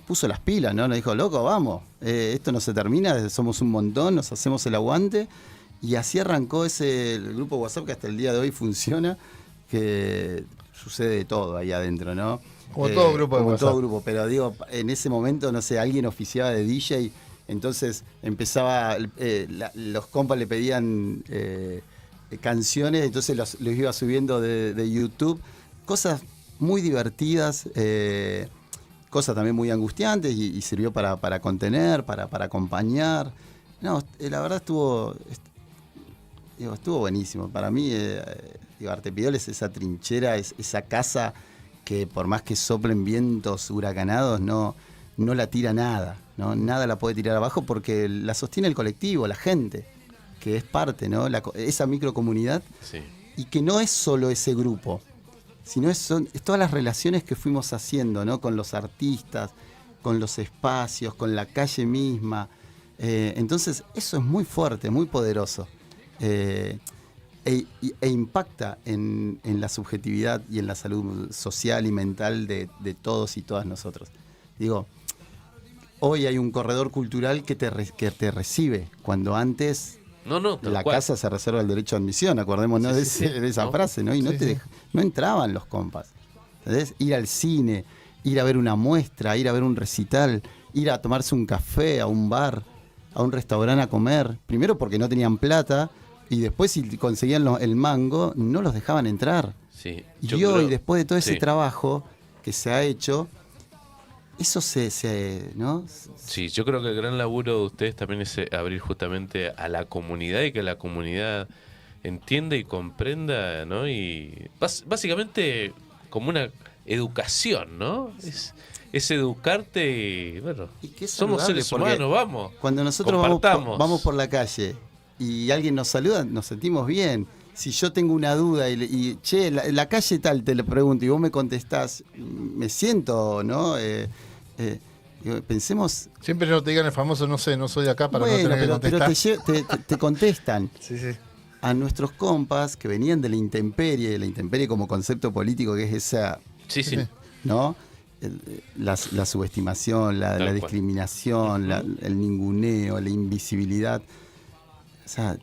puso las pilas, ¿no? Nos dijo, loco, vamos, esto no se termina, somos un montón, nos hacemos el aguante. Y así arrancó el grupo WhatsApp que hasta el día de hoy funciona, que sucede de todo ahí adentro, ¿no? Como todo grupo de como WhatsApp. todo grupo, pero digo, en ese momento, no sé, alguien oficiaba de DJ, entonces empezaba, los compas le pedían canciones, entonces los iba subiendo de YouTube, cosas muy divertidas, cosas también muy angustiantes y sirvió para contener, para acompañar. No, la verdad estuvo buenísimo. Para mí, Artepidol es esa trinchera, es esa casa que por más que soplen vientos huracanados, no la tira nada, ¿no? Nada la puede tirar abajo porque la sostiene el colectivo, la gente, que es parte, ¿no? Esa microcomunidad, Sí. y que no es solo ese grupo, sino es todas las relaciones que fuimos haciendo, ¿no? Con los artistas, con los espacios, con la calle misma. Entonces, eso es muy fuerte, muy poderoso. E impacta en la subjetividad y en la salud social y mental de todos y todas nosotros. Digo, hoy hay un corredor cultural que te recibe, cuando antes Tal la cual. casa se reserva el derecho de admisión, acordémonos de esa frase, ¿no? Y no entraban los compas. ¿Entendés? Ir al cine, ir a ver una muestra, ir a ver un recital, ir a tomarse un café, a un bar, a un restaurante a comer. Primero porque no tenían plata, y después si conseguían el mango, no los dejaban entrar. Sí. Y Yo hoy, creo- después de todo ese sí. trabajo que se ha hecho, eso ¿no? Sí, yo creo que el gran laburo de ustedes también es abrir justamente a la comunidad y que la comunidad entienda y comprenda, ¿no? Y básicamente como una educación, ¿no? Es educarte y, bueno, Y que es somos saludable, seres porque humanos, vamos. Cuando nosotros Compartamos. vamos por la calle y alguien nos saluda, nos sentimos bien. Si yo tengo una duda che, la calle tal, te lo pregunto y vos me contestás, me siento, ¿no? Pensemos. Siempre no te digan el famoso, no sé, no soy de acá para no Bueno, tener que pero contestar. te contestan. Sí, sí. A nuestros compas que venían de la intemperie como concepto político, que es esa, Sí, sí. ¿no? La subestimación, la Tal cual. discriminación, el ninguneo, la invisibilidad. O sea,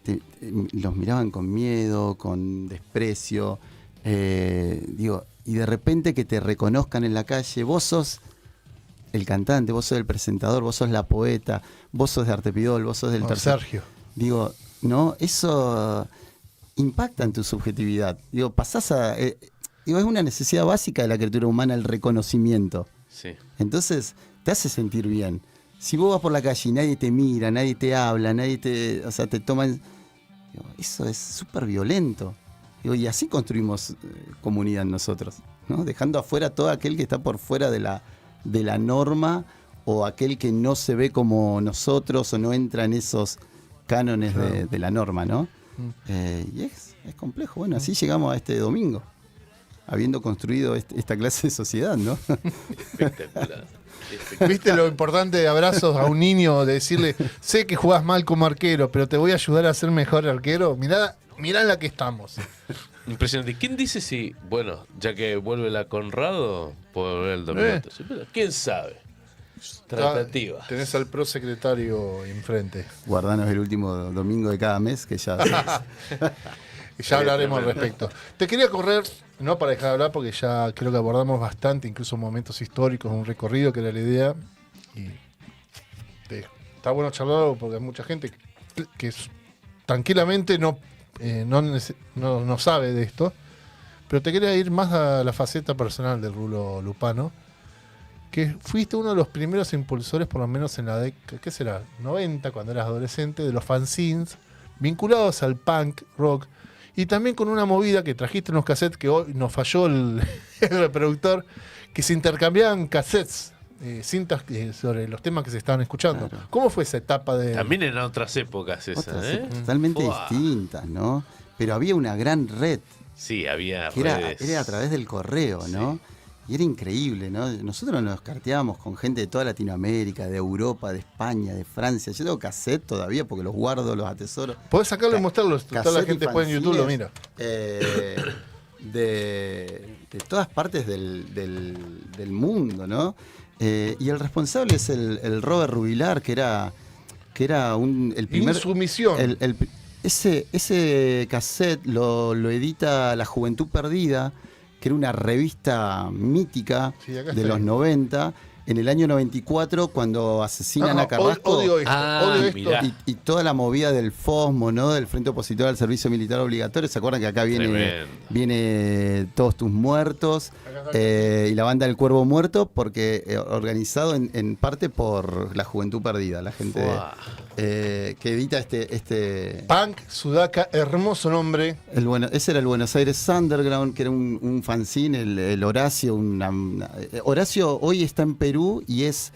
los miraban con miedo, con desprecio. Y de repente que te reconozcan en la calle, vos sos el cantante, vos sos el presentador, vos sos la poeta, vos sos de Artepidol, vos sos del tercer. Sergio. Digo, no, eso impacta en tu subjetividad. Digo, pasás a. Es una necesidad básica de la criatura humana el reconocimiento. Sí. Entonces, te hace sentir bien. Si vos vas por la calle y nadie te mira, nadie te habla, te toma. Digo, eso es súper violento. Digo, y así construimos comunidad nosotros, ¿no? Dejando afuera todo aquel que está por fuera de la norma, o aquel que no se ve como nosotros o no entra en esos cánones Claro. de la norma, ¿no? Y es complejo. Bueno, así llegamos a este domingo, habiendo construido esta clase de sociedad, ¿no? Espectacular. ¿Viste lo importante de abrazos a un niño? De decirle, sé que jugás mal como arquero, pero te voy a ayudar a ser mejor arquero. Mirá en la que estamos. Impresionante. ¿Quién dice si, bueno, ya que vuelve la Conrado, puede volver el dominante? Sí, pero ¿quién sabe? Tratativa. Tenés al prosecretario enfrente. Guardanos el último domingo de cada mes, que ya. Y ya hablaremos al respecto. Te quería correr, no para dejar de hablar, porque ya creo que abordamos bastante, incluso momentos históricos, un recorrido que era la idea. Y está bueno charlarlo porque hay mucha gente que tranquilamente no sabe de esto. Pero te quería ir más a la faceta personal del Rulo Lupano, que fuiste uno de los primeros impulsores, por lo menos en la década, ¿qué será? 90, cuando eras adolescente, de los fanzines vinculados al punk rock, y también con una movida que trajiste unos cassettes que hoy nos falló el reproductor, que se intercambiaban cassettes, cintas sobre los temas que se estaban escuchando. Claro. ¿Cómo fue esa etapa de...? También en otras épocas esas, Otras ¿eh? totalmente Fua. distintas, ¿no? Pero había una gran red, Sí, había que redes. era a través del correo, ¿no? Y era increíble, ¿no? Nosotros nos carteábamos con gente de toda Latinoamérica, de Europa, de España, de Francia. Yo tengo cassette todavía porque los guardo, los atesoro. Podés sacarlo y mostrarlo. Toda la Cassette y gente después en YouTube lo fanzines. mira. de todas partes del mundo, ¿no? Y el responsable es el Robert Rubilar, que era el primer... Insumisión. Ese cassette lo edita La Juventud Perdida, que era una revista mítica de los 90, en el año 94, cuando asesinan a Carrasco. Odio esto. Y toda la movida del FOSMO, ¿no? Del Frente Opositor al Servicio Militar Obligatorio. ¿Se acuerdan que acá viene Todos Tus Muertos? Y la banda del Cuervo Muerto, porque organizado en parte por La Juventud Perdida, la gente que edita este Punk Sudaca, hermoso nombre. Ese era el Buenos Aires Underground, que era un fanzine, el Horacio. Horacio hoy está en Perú y es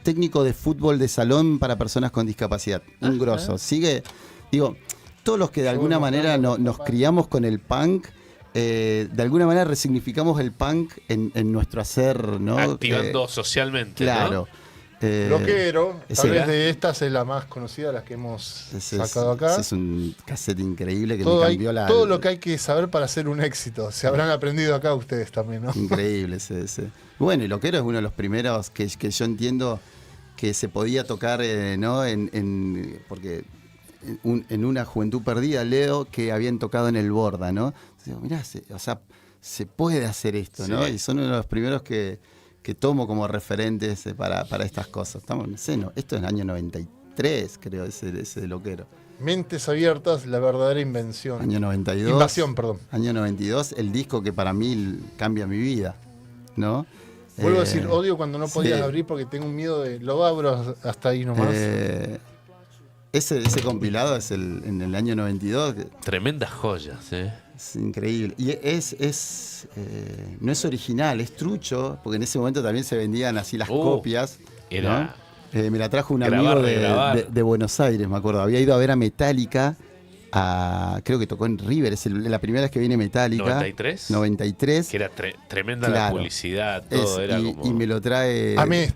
técnico de fútbol de salón para personas con discapacidad. Un grosso. Sigue, todos los que de alguna manera nos criamos con el punk, de alguna manera resignificamos el punk en nuestro hacer, ¿no? Activando socialmente, claro. Rockero, tal vez de estas es la más conocida, las que hemos sacado acá. Ese es un cassette increíble que todo me cambió todo lo que hay que saber para hacer un éxito. Se habrán aprendido acá ustedes también, ¿no? Increíble ese. Bueno, y Loquero es uno de los primeros que yo entiendo que se podía tocar, ¿no? Porque en una Juventud Perdida leo que habían tocado en el Borda, ¿no? Entonces digo, mirá, se puede hacer esto, ¿no? Y son uno de los primeros que tomo como referentes para estas cosas. Esto es el año 93, creo, ese de Loquero. Mentes Abiertas, la verdadera invención. Año 92. Invasión, perdón. Año 92, el disco que para mí cambia mi vida, ¿no? Vuelvo a decir, odio cuando no podías abrir porque tengo un miedo de... Lo abro hasta ahí nomás. Ese compilado es en el año 92. Tremendas joyas, ¿eh? Es increíble. Y no es original, es trucho, porque en ese momento también se vendían así las copias. Era... ¿no? Me la trajo un amigo de Buenos Aires, me acuerdo. Había ido a ver a Metallica, creo que tocó en River, es la primera vez que viene Metallica. ¿93? 93. Que era tremenda la publicidad, todo era como... Y me lo trae... Amé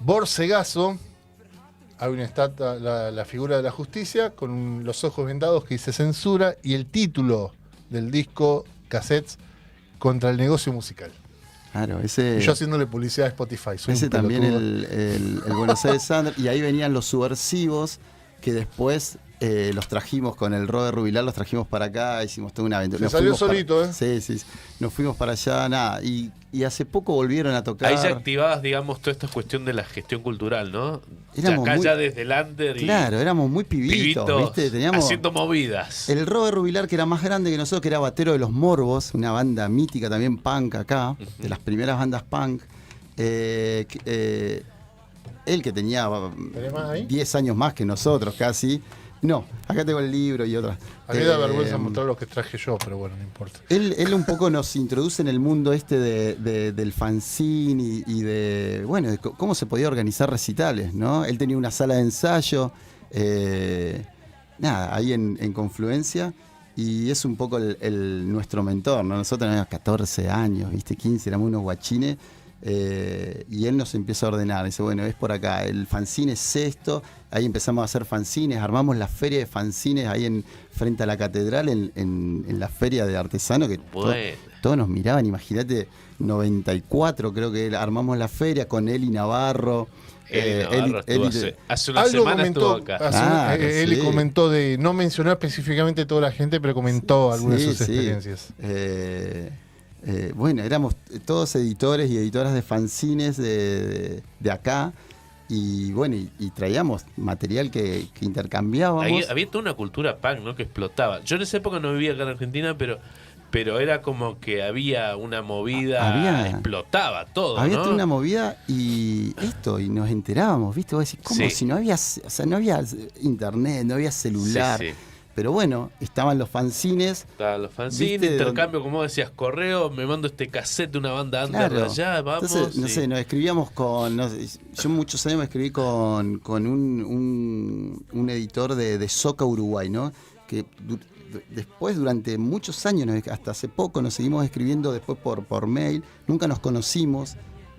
Borsegazo. Hay una estatua, la figura de la justicia, con los ojos vendados que dice censura, y el título del disco, Cassettes, contra el negocio musical. Claro, ese... Y yo haciéndole publicidad a Spotify. Ese también el Buenos Aires Thunder, y ahí venían los Subversivos, que después los trajimos con el Robert Rubilar, los trajimos para acá, hicimos toda una aventura. Se salió solito, Sí, nos fuimos para allá, nada, y hace poco volvieron a tocar. Ahí ya activabas, digamos, toda esta cuestión de la gestión cultural, ¿no? Éramos ya desde el under. Claro, éramos muy pibitos, ¿viste? Teníamos haciendo movidas. El Robert Rubilar, que era más grande que nosotros, que era batero de Los Morbos, una banda mítica también punk acá, de las primeras bandas punk. Él que tenía 10 años más que nosotros casi. No, acá tengo el libro y otras. A mí me da vergüenza mostrar lo que traje yo, pero bueno, no importa. Él un poco nos introduce en el mundo del fanzine y de cómo se podía organizar recitales, ¿no? Él tenía una sala de ensayo, ahí en Confluencia, y es un poco nuestro mentor, ¿no? Nosotros teníamos 14 años, 15, éramos unos guachines. Y él nos empieza a ordenar, dice, bueno, es por acá, el fanzine es esto, ahí empezamos a hacer fanzines, armamos la feria de fanzines ahí frente a la catedral, en la feria de artesanos, que todos nos miraban, imagínate, 94 creo que armamos la feria con Eli Navarro. Hace una semana estuvo acá. Él comentó no mencionó específicamente toda la gente, pero comentó algunas de sus experiencias. Éramos todos editores y editoras de fanzines de acá, y traíamos material que intercambiábamos. Había toda una cultura punk, ¿no? Que explotaba. Yo en esa época no vivía acá en Argentina, pero era como que había una movida, explotaba todo, había ¿no? toda una movida y nos enterábamos, ¿viste? Vos decís, ¿cómo? Si no había internet, no había celular. Sí. Pero estaban los fanzines. Estaban los fanzines, intercambio, como decías, correo, me mando este cassette de una banda under allá, vamos. Entonces, nos escribíamos yo muchos años me escribí con un editor de Soca Uruguay, ¿no? Que después, durante muchos años, hasta hace poco, nos seguimos escribiendo después por mail. Nunca nos conocimos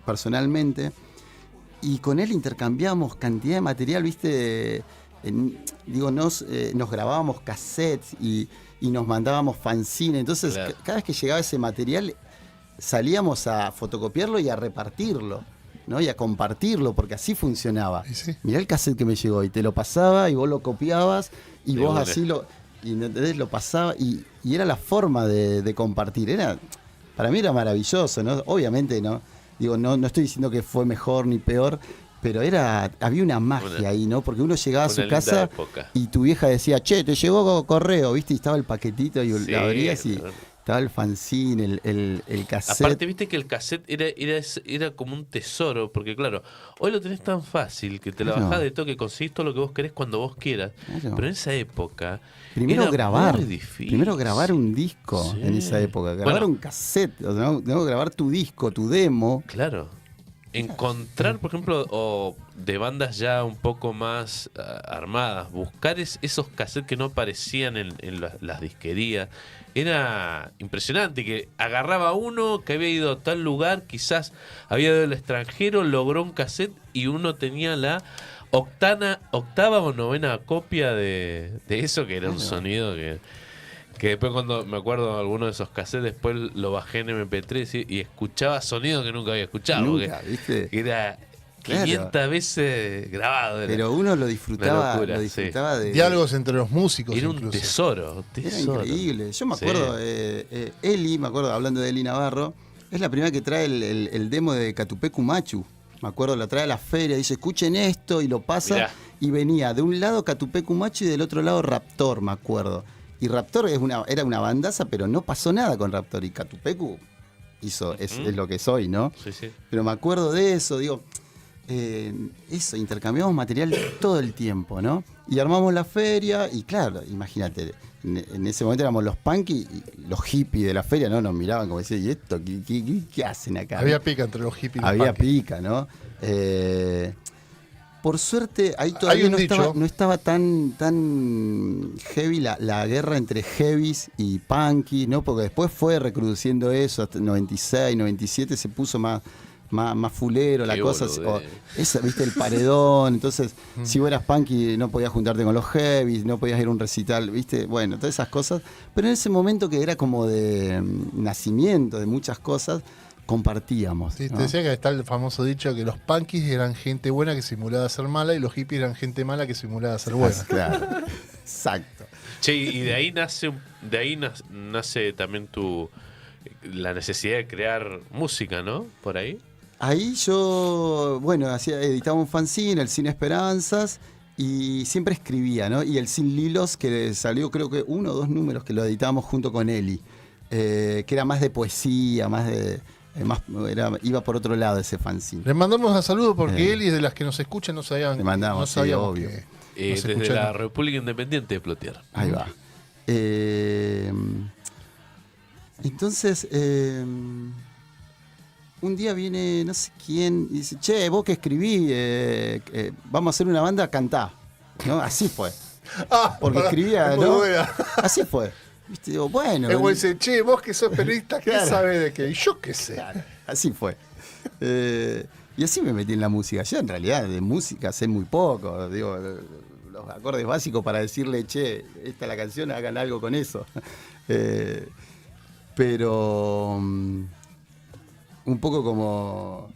personalmente. Y con él intercambiamos cantidad de material, ¿viste? nos grabábamos cassettes y nos mandábamos fanzines. Entonces, Claro. cada vez que llegaba ese material, salíamos a fotocopiarlo y a repartirlo, ¿no? Y a compartirlo, porque así funcionaba. Y sí. Mirá el cassette que me llegó, y te lo pasaba, y vos lo copiabas, y De vos una. así y ¿entendés? Lo pasaba, y era la forma de compartir. Para mí era maravilloso, ¿no? Obviamente, ¿no? Digo, no estoy diciendo que fue mejor ni peor, pero había una magia ahí, ¿no? Porque uno llegaba a Una su linda casa época. y tu vieja decía, che, te llegó correo, ¿viste? Y estaba el paquetito y Sí, lo abrías y claro. estaba el fanzine, el cassette. Aparte, viste que el cassette era como un tesoro, porque claro, hoy lo tenés tan fácil que te la Claro. bajás de toque, conseguís todo lo que vos querés cuando vos quieras. Claro. Pero en esa época Primero era grabar. muy difícil. Primero grabar un disco Sí. en esa época. Grabar Bueno. un cassette. O sea, tengo que grabar tu disco, tu demo. Claro. Encontrar, por ejemplo, o de bandas ya un poco más armadas, buscar esos cassettes que no aparecían en las disquerías, era impresionante, que agarraba uno que había ido a tal lugar, quizás había ido al extranjero, logró un cassette y uno tenía la octava o novena copia de eso, que era un sonido que después, cuando me acuerdo de alguno de esos cassettes, después lo bajé en MP3 y escuchaba sonidos que nunca había escuchado. Nunca, porque ¿viste? era Claro. 500 veces grabado. Pero uno lo Una disfrutaba, locura, sí. de... Diálogos entre los músicos. Era un incluso. tesoro. Era tesoro. increíble. Yo me Sí. acuerdo, Eli, me acuerdo, hablando de Eli Navarro, es la primera que trae el demo de Catupecu Machu. Me acuerdo, la trae a la feria, dice, escuchen esto, y lo pasa. Mirá. Y venía de un lado Catupecu Machu y del otro lado Raptor, me acuerdo. Y Raptor era una bandaza, pero no pasó nada con Raptor. Y Catupecu es lo que soy, ¿no? Sí, sí. Pero me acuerdo de eso, digo, eso, intercambiamos material todo el tiempo, ¿no? Y armamos la feria, y claro, imagínate, en ese momento éramos los punk y los hippies de la feria, ¿no? Nos miraban como decían, ¿y esto? ¿Qué hacen acá? Había pica entre los hippies y los Había punkies. pica, ¿no? Por suerte, ahí Hay todavía un dicho. no estaba tan heavy la guerra entre heavies y punky, ¿no? Porque después fue recrudeciendo eso, hasta el 96, 97 se puso más fulero la Qué cosa. boludez. ¿Viste? El paredón. Entonces, si vos eras punky, no podías juntarte con los heavies, no podías ir a un recital, ¿viste? Bueno, todas esas cosas. Pero en ese momento que era como de nacimiento de muchas cosas, compartíamos. Sí, ¿no? te decía que está el famoso dicho que los punkies eran gente buena que simulaba ser mala y los hippies eran gente mala que simulaba ser buena. Claro. Exacto. Che, y de ahí nace también la necesidad de crear música, ¿no? Por ahí. Ahí yo, bueno, editaba un fanzine, el Sin Esperanzas, y siempre escribía, ¿no? Y el Sin Lilos, que salió creo que 1 o 2 números que lo editábamos junto con Eli, que era más de poesía, iba por otro lado ese fanzine. Le mandamos un saludo porque él y de las que nos escuchan no sabían. Le mandamos, no sí, sabíamos obvio. que nos Desde escuchan. la República Independiente de Plotier. Ahí va. Entonces, un día viene no sé quién y dice, che, vos que escribí, vamos a hacer una banda, cantá. ¿No? Así fue. Porque escribía, es muy ¿no? buena. Así fue. ¿Viste? Digo, bueno. Es como dice, che, vos que sos periodista, ¿qué Claro. sabés de qué? Y yo qué sé. Así fue. Y así me metí en la música. Yo en realidad de música sé muy poco. Digo, los acordes básicos para decirle, che, esta es la canción, hagan algo con eso. Pero un poco como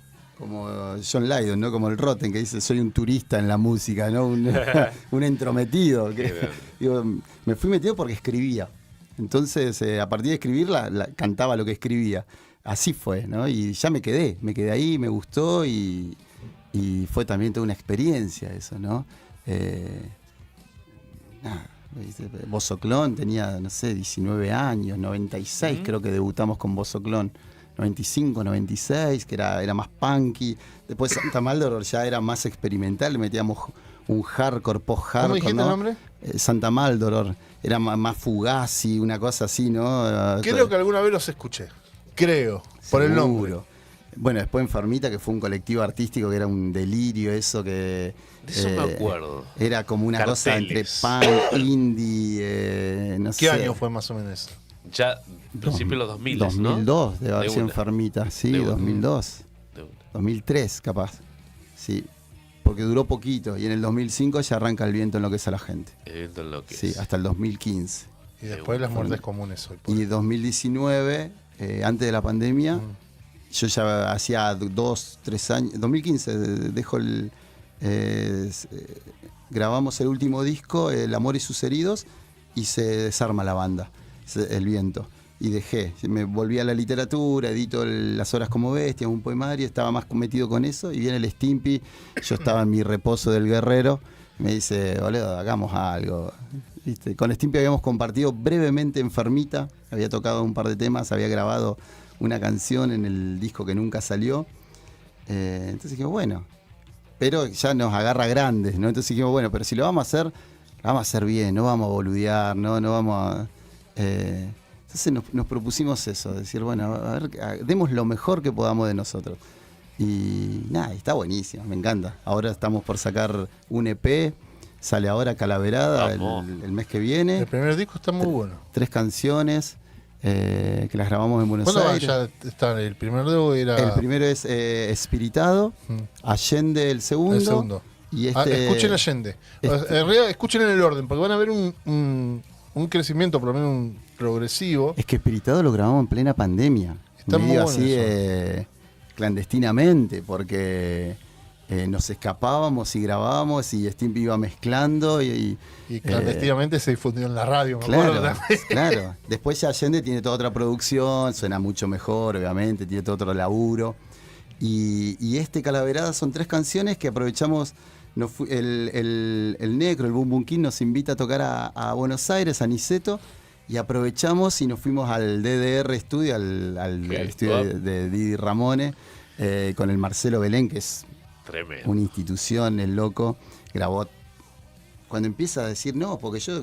John Lydon, ¿no? Como el Rotten, que dice, soy un turista en la música, ¿no? Un entrometido. Digo, me fui metido porque escribía. Entonces, a partir de escribir, cantaba lo que escribía. Así fue, ¿no? Y ya me quedé ahí, me gustó y fue también toda una experiencia eso, ¿no? Bozoclón tenía, no sé, 19 años, 96 creo que debutamos con Bozoclón. 95, 96, que era más punky. Después Santa Maldoror ya era más experimental, le metíamos un hardcore, post-hardcore. ¿Cómo dijiste ¿no? el nombre? Santa Maldoror. Era más fugazi, una cosa así, ¿no? Creo que alguna vez los escuché. Creo, por el nombre. Seguro. Bueno, después Enfermita, que fue un colectivo artístico que era un delirio, eso que... De eso me acuerdo. Era como una cosa entre Carteles. punk, indie, no sé. ¿Qué año fue más o menos eso? Ya, principio de los 2000, ¿no? 2002, debe haber De sido una. Enfermita, sí, De una. 2002. De una. 2003, capaz. Sí. porque duró poquito. Y en el 2005 ya arranca El viento enloquece a la gente. El viento enloquece. Sí, hasta el 2015. Y después las muertes comunes hoy. Y 2019, antes de la pandemia, yo ya hacía 2, 3 años, 2015 dejo grabamos el último disco, El amor y sus heridos, y se desarma la banda, El viento. Y me volví a la literatura, edito Las horas como bestia, un poemario, estaba más metido con eso, y viene el Stimpy, yo estaba en mi reposo del guerrero, me dice, boludo, hagamos algo. ¿Viste? Con Stimpy habíamos compartido brevemente Enfermita, había tocado un par de temas, había grabado una canción en el disco que nunca salió. Entonces dijimos, bueno, pero ya nos agarra grandes, ¿no? Entonces dijimos, bueno, pero si lo vamos a hacer bien, no vamos a boludear, no vamos a... Entonces nos propusimos eso, decir, bueno, a ver, demos lo mejor que podamos de nosotros. Y nada, está buenísimo, me encanta. Ahora estamos por sacar un EP, sale ahora Calaverada el mes que viene. El primer disco está muy bueno. 3 canciones que las grabamos en Buenos ¿Cuándo Aires. ya está? El primero era... El primero es Espiritado, Allende el segundo. El segundo. Y escuchen Allende. En realidad, escuchen en el orden, porque van a ver un crecimiento, por lo menos un progresivo. Es que Espiritado lo grabamos en plena pandemia. Está muy bueno así eso. Clandestinamente, porque nos escapábamos y grabábamos y Stimpy iba mezclando y clandestinamente se difundió en la radio, me claro, acuerdo. claro. Después ya Allende tiene toda otra producción, suena mucho mejor, obviamente, tiene todo otro laburo. Y Calaverada son 3 canciones que aprovechamos. El Necro, el Bum Bum King, nos invita a tocar a Buenos Aires, a Niceto, y aprovechamos y nos fuimos al DDR Studio, al estudio de Didi Ramone, con el Marcelo Belén, que es tremendo. Una institución, el loco. Grabó. Cuando empieza a decir, no, porque yo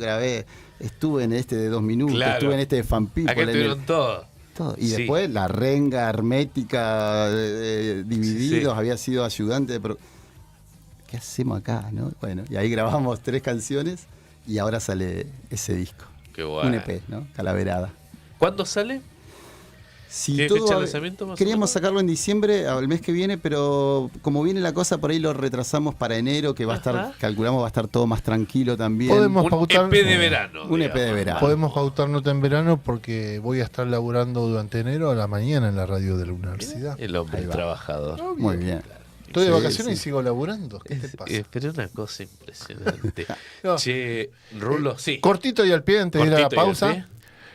estuve en este de 2 minutos, claro. Estuve en este de Fan People. Acá estuvieron todos. Y sí. Después La Renga, Hermética, Divididos, sí. Había sido ayudante de... ¿Qué hacemos acá, no? Bueno, y ahí grabamos 3 canciones y ahora sale ese disco. Qué bueno. Un EP, ¿no? Calaverada. ¿Cuándo sale? Si ¿Qué fecha de lanzamiento más queríamos sacarlo en diciembre, el mes que viene, pero como viene la cosa, por ahí lo retrasamos para enero, que va a estar, calculamos va a estar todo más tranquilo también. Podemos pautar EP de verano. Un EP de verano. Podemos pautar nota en verano porque voy a estar laburando durante enero a la mañana en la radio de la universidad. El hombre trabajador. Muy bien. Estoy de vacaciones y sigo laburando. ¿Qué te pasa? Pero una cosa impresionante. Che, Rulo, sí. Cortito y al pie antes de ir a la pausa.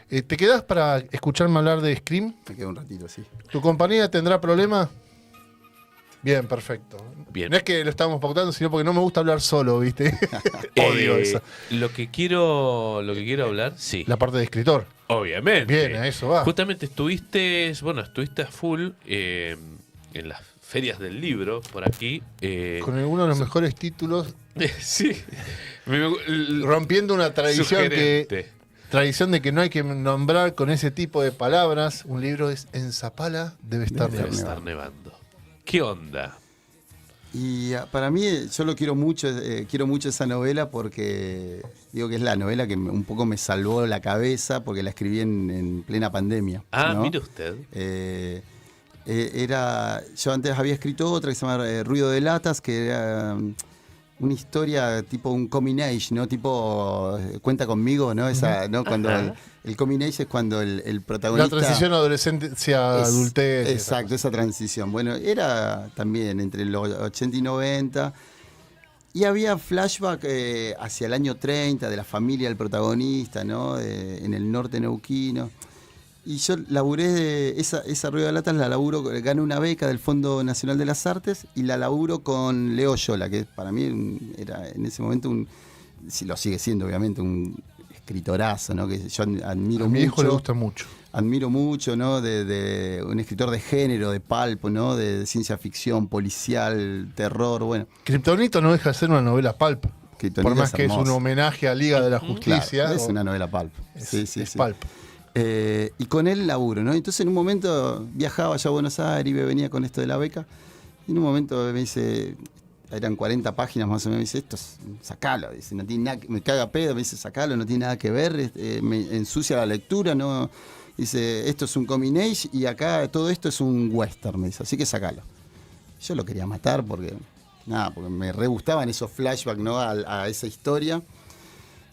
¿Te quedás para escucharme hablar de Scream? Me quedo un ratito, sí. ¿Tu compañía tendrá problemas? Bien, perfecto. Bien. No es que lo estamos pautando, sino porque no me gusta hablar solo, ¿viste? Odio eso. Lo que quiero hablar, sí. La parte de escritor. Obviamente. Bien, a eso va. Justamente estuviste a full en las ferias del libro, por aquí. Con alguno de los mejores títulos. Sí. Rompiendo una tradición sugerente. Tradición de que no hay que nombrar con ese tipo de palabras. Un libro es En Zapala debe estar nevando. ¿Qué onda? Y para mí, yo lo quiero mucho esa novela porque digo que es la novela que un poco me salvó la cabeza porque la escribí en plena pandemia. ¿no? Mire usted. Yo antes había escrito otra que se llama Ruido de Latas, que era una historia tipo un coming age, ¿no? Tipo Cuenta conmigo, ¿no? Esa, ¿no? Cuando el coming age es cuando el protagonista... La transición adolescencia a adultez. Exacto, esa transición. Bueno, era también entre los 80 y 90. Y había flashback hacia el año 30 de la familia del protagonista, ¿no? En el norte neuquino. Y yo laburé esa Ruido de Latas, la laburo, gané una beca del Fondo Nacional de las Artes y la laburo con Leo Yola, que para mí era en ese momento lo sigue siendo obviamente, un escritorazo, ¿no? Que yo admiro mucho. A mi hijo le gusta mucho. Admiro mucho, ¿no? De un escritor de género, de pulp, ¿no? De ciencia ficción, policial, terror, bueno. Kryptonito no deja de ser una novela pulp. Por más que es un homenaje a Liga de la Justicia. Claro, es una novela pulp. Es pulp. Y con él laburo, ¿no? Entonces en un momento viajaba allá a Buenos Aires y me venía con esto de la beca. Y en un momento me dice, eran 40 páginas más o menos, me dice, sacalo. Dice, no tiene nada, me caga pedo, me dice, sacalo, no tiene nada que ver, me ensucia la lectura, ¿no? Dice, esto es un coming age y acá todo esto es un western, me dice, así que sacalo. Yo lo quería matar porque nada, porque me re gustaban esos flashbacks, ¿no? A esa historia.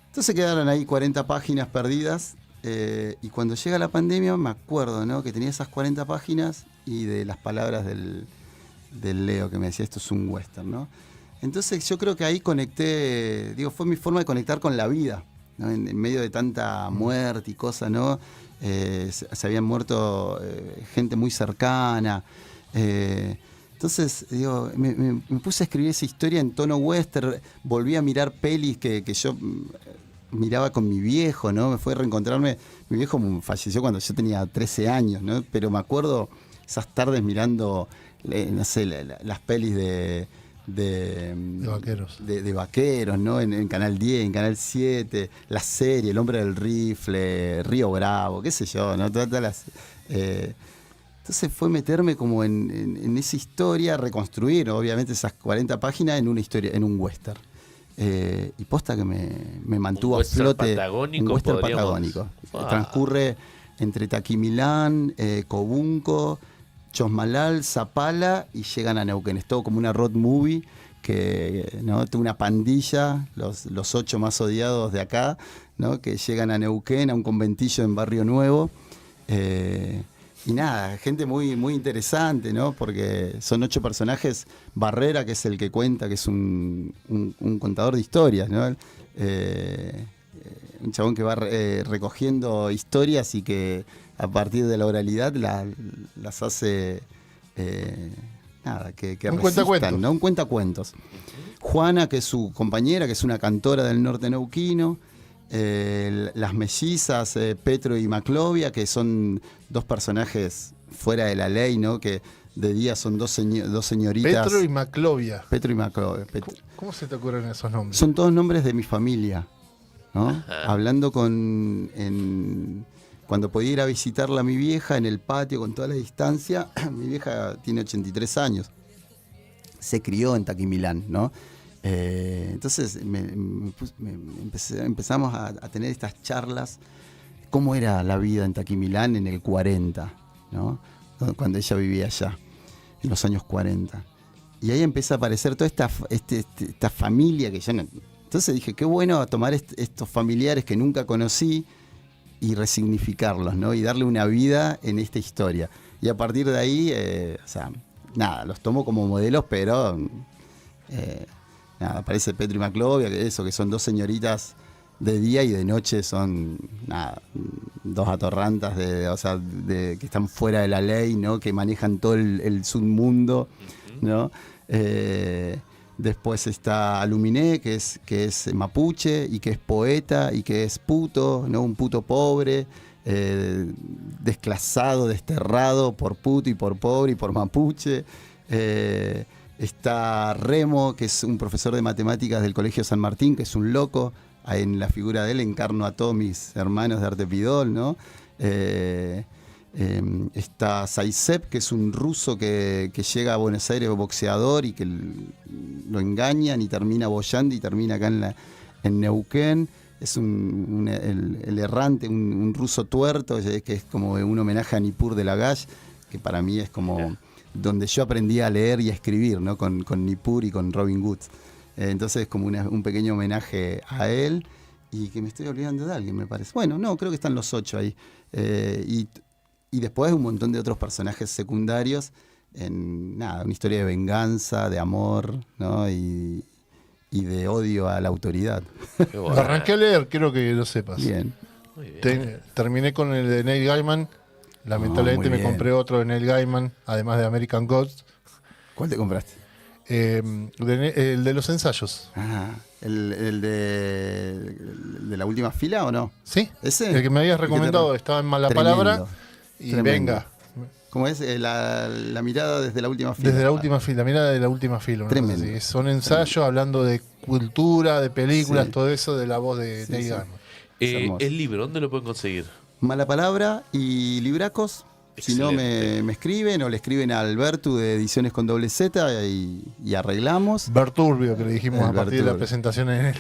Entonces quedaron ahí 40 páginas perdidas. Y cuando llega la pandemia, me acuerdo, ¿no? Que tenía esas 40 páginas y de las palabras del Leo que me decía, esto es un western, ¿no? Entonces yo creo que ahí conecté, fue mi forma de conectar con la vida, ¿no? En medio de tanta muerte y cosas, ¿no? Se habían muerto gente muy cercana. Entonces, me puse a escribir esa historia en tono western, volví a mirar pelis que yo miraba con mi viejo, ¿no? Me fue a reencontrarme. Mi viejo falleció cuando yo tenía 13 años, ¿no? Pero me acuerdo esas tardes mirando, no sé, las pelis de vaqueros. De vaqueros, ¿no? En Canal 10, en Canal 7, la serie, El hombre del rifle, Río Bravo, qué sé yo, ¿no? Todas las... Entonces fue meterme como en esa historia, reconstruir, obviamente, esas 40 páginas en una historia, en un western. Y posta que me mantuvo a flote. Patagónico, un western patagónico. Wow. Transcurre entre Taquimilán, Cobunco, Chosmalal, Zapala y llegan a Neuquén. Es todo como una road movie que, ¿no? Tuve una pandilla, los 8 más odiados de acá, ¿no? Que llegan a Neuquén, a un conventillo en Barrio Nuevo. Y nada, gente muy, muy interesante, ¿no? Porque son 8 personajes. Barrera, que es el que cuenta, que es un contador de historias, ¿no? Un chabón que va recogiendo historias y que a partir de la oralidad las hace, que un resistan, cuentacuentos, ¿no? Un cuentacuentos. Juana, que es su compañera, que es una cantora del norte neuquino. Las mellizas, Petro y Maclovia, que son 2 personajes fuera de la ley, ¿no? Que de día son dos señoritas. Petro y Maclovia. Petro y Maclovia. ¿Cómo se te ocurren esos nombres? Son todos nombres de mi familia, ¿no? Ajá. Hablando cuando podía ir a visitarla a mi vieja en el patio con toda la distancia. Mi vieja tiene 83 años. Se crió en Taquimilán, ¿no? Entonces empezamos a tener estas charlas. ¿Cómo era la vida en Taquimilán en el 40, ¿no? Cuando ella vivía allá, en los años 40. Y ahí empieza a aparecer toda esta familia que yo no... Entonces dije, qué bueno tomar estos familiares que nunca conocí y resignificarlos, ¿no? Y darle una vida en esta historia. Y a partir de ahí, nada, los tomo como modelos, pero... nada, aparece Petro y Maclovia, que son 2 señoritas de día y de noche son, nada, 2 atorrantas que están fuera de la ley, ¿no? Que manejan todo el submundo, ¿no? Después está Aluminé, que es mapuche y que es poeta y que es puto, ¿no? Un puto pobre, desclasado, desterrado por puto y por pobre y por mapuche. Está Remo, que es un profesor de matemáticas del Colegio San Martín, que es un loco. En la figura de él encarno a todos mis hermanos de Artepidol, ¿no? Está Zaisep, que es un ruso que llega a Buenos Aires boxeador y que lo engañan y termina boyando y termina acá en Neuquén. Es el errante, un ruso tuerto, que es como un homenaje a Nippur de Lagash, que para mí es como donde yo aprendí a leer y a escribir, ¿no? Con Nippur y con Robin Hood. Entonces es como un pequeño homenaje a él. Y que me estoy olvidando de alguien, me parece. Bueno, no, creo que están los 8 ahí. Y después un montón de otros personajes secundarios en una historia de venganza, de amor, ¿no? Y de odio a la autoridad. Lo arranqué a leer, quiero que lo sepas. Bien. Muy bien. Terminé con el de Neil Gaiman. Lamentablemente muy me bien. compré otro de Neil Gaiman, además de American Gods. ¿Cuál te compraste? El de los ensayos. Ah, ¿el de la última fila o no? ¿Sí? ¿Ese? El que me habías El que te- recomendado, estaba en Mala Tremendo. Palabra. Y Tremendo. venga, ¿Cómo es? La mirada desde la última fila. desde la última fila, mira de la última fila. Tremendo. Sí, son ensayos hablando de cultura, de películas, Sí. todo eso de la voz de Sí, Neil sí. Gaiman. Es hermoso. El libro, ¿dónde lo pueden conseguir? Mala Palabra y Libracos. Si no, Excelente. me escriben o le escriben a Alberto de Ediciones con doble Z y arreglamos. Berturbio, que le dijimos El a partir de la Berturbio. presentación en él.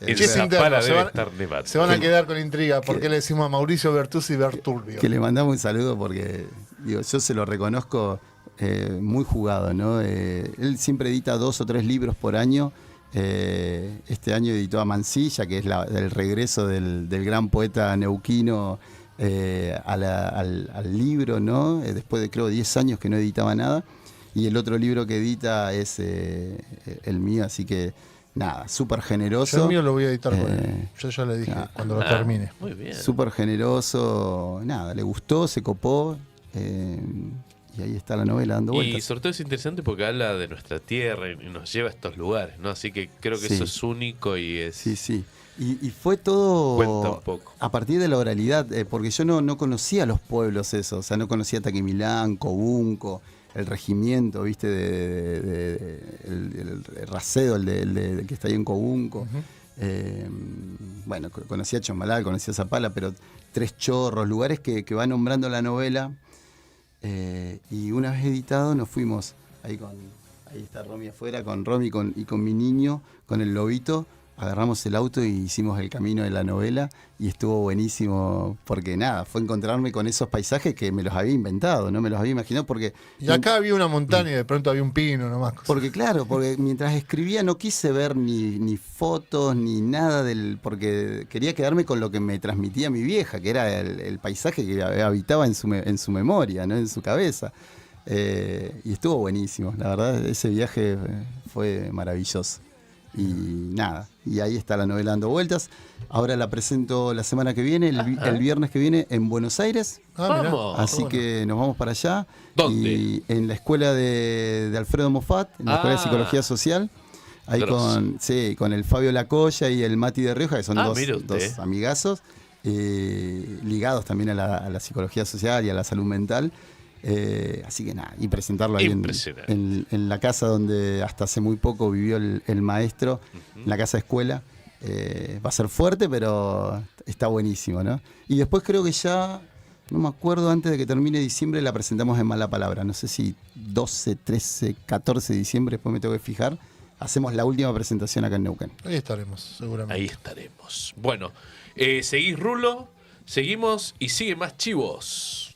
En Che, es Zapala interno, debe se van- estar nevado. Se van a quedar con intriga. ¿Por qué le decimos a Mauricio Bertuzzi Berturbio? Que le mandamos un saludo porque yo se lo reconozco muy jugado, ¿no? Él siempre edita 2 o 3 libros por año. Este año editó a Mansilla, que es el regreso del gran poeta neuquino al libro, ¿no? Después de creo 10 años que no editaba nada. Y el otro libro que edita es el mío, así que nada, súper generoso. Yo el mío lo voy a editar con él. Yo ya le dije cuando lo termine. Muy bien. Súper generoso, nada, le gustó, se copó. Y ahí está la novela dando vueltas. Y sobre todo es interesante porque habla de nuestra tierra y nos lleva a estos lugares, ¿no? Así que creo que Sí. eso es único y es... Sí, sí. Y fue todo Cuenta un poco. a partir de la oralidad, porque yo no conocía los pueblos esos, o sea, no conocía Taquimilán, Cobunco, el regimiento, ¿viste? El Racedo, el que está ahí en Cobunco. Bueno, conocía Chombalal, conocía Zapala, pero Tres Chorros, lugares que va nombrando la novela. Y una vez editado nos fuimos, ahí está Romy afuera, con Romy y con mi niño, con el lobito, agarramos el auto y hicimos el camino de la novela y estuvo buenísimo porque nada, fue encontrarme con esos paisajes que me los había inventado, no me los había imaginado porque... Y acá había una montaña y de pronto había un pino nomás. Porque claro, porque mientras escribía no quise ver ni fotos ni nada porque quería quedarme con lo que me transmitía mi vieja, que era el paisaje que habitaba en su memoria, ¿no? En su cabeza. Y estuvo buenísimo, la verdad, ese viaje fue maravilloso. Y nada, y ahí está la novela dando vueltas. Ahora la presento la semana que viene, el viernes que viene en Buenos Aires. Mirá. Vamos. Así que nos vamos para allá. ¿Dónde? Y en la escuela de Alfredo Moffat, en la escuela de Psicología Social. Ahí con el Fabio Lacoya y el Mati de Rioja, que son dos amigazos, ligados también a la psicología social y a la salud mental. Así que nada, y presentarlo ahí en la casa donde hasta hace muy poco vivió el maestro, en la casa escuela. Va a ser fuerte, pero está buenísimo, ¿no? Y después creo que ya, no me acuerdo, antes de que termine diciembre la presentamos en Mala Palabra. No sé si 12, 13, 14 de diciembre, después me tengo que fijar. Hacemos la última presentación acá en Neuquén. Ahí estaremos, seguramente. Ahí estaremos. Bueno, seguís Rulo, seguimos y sigue más chivos.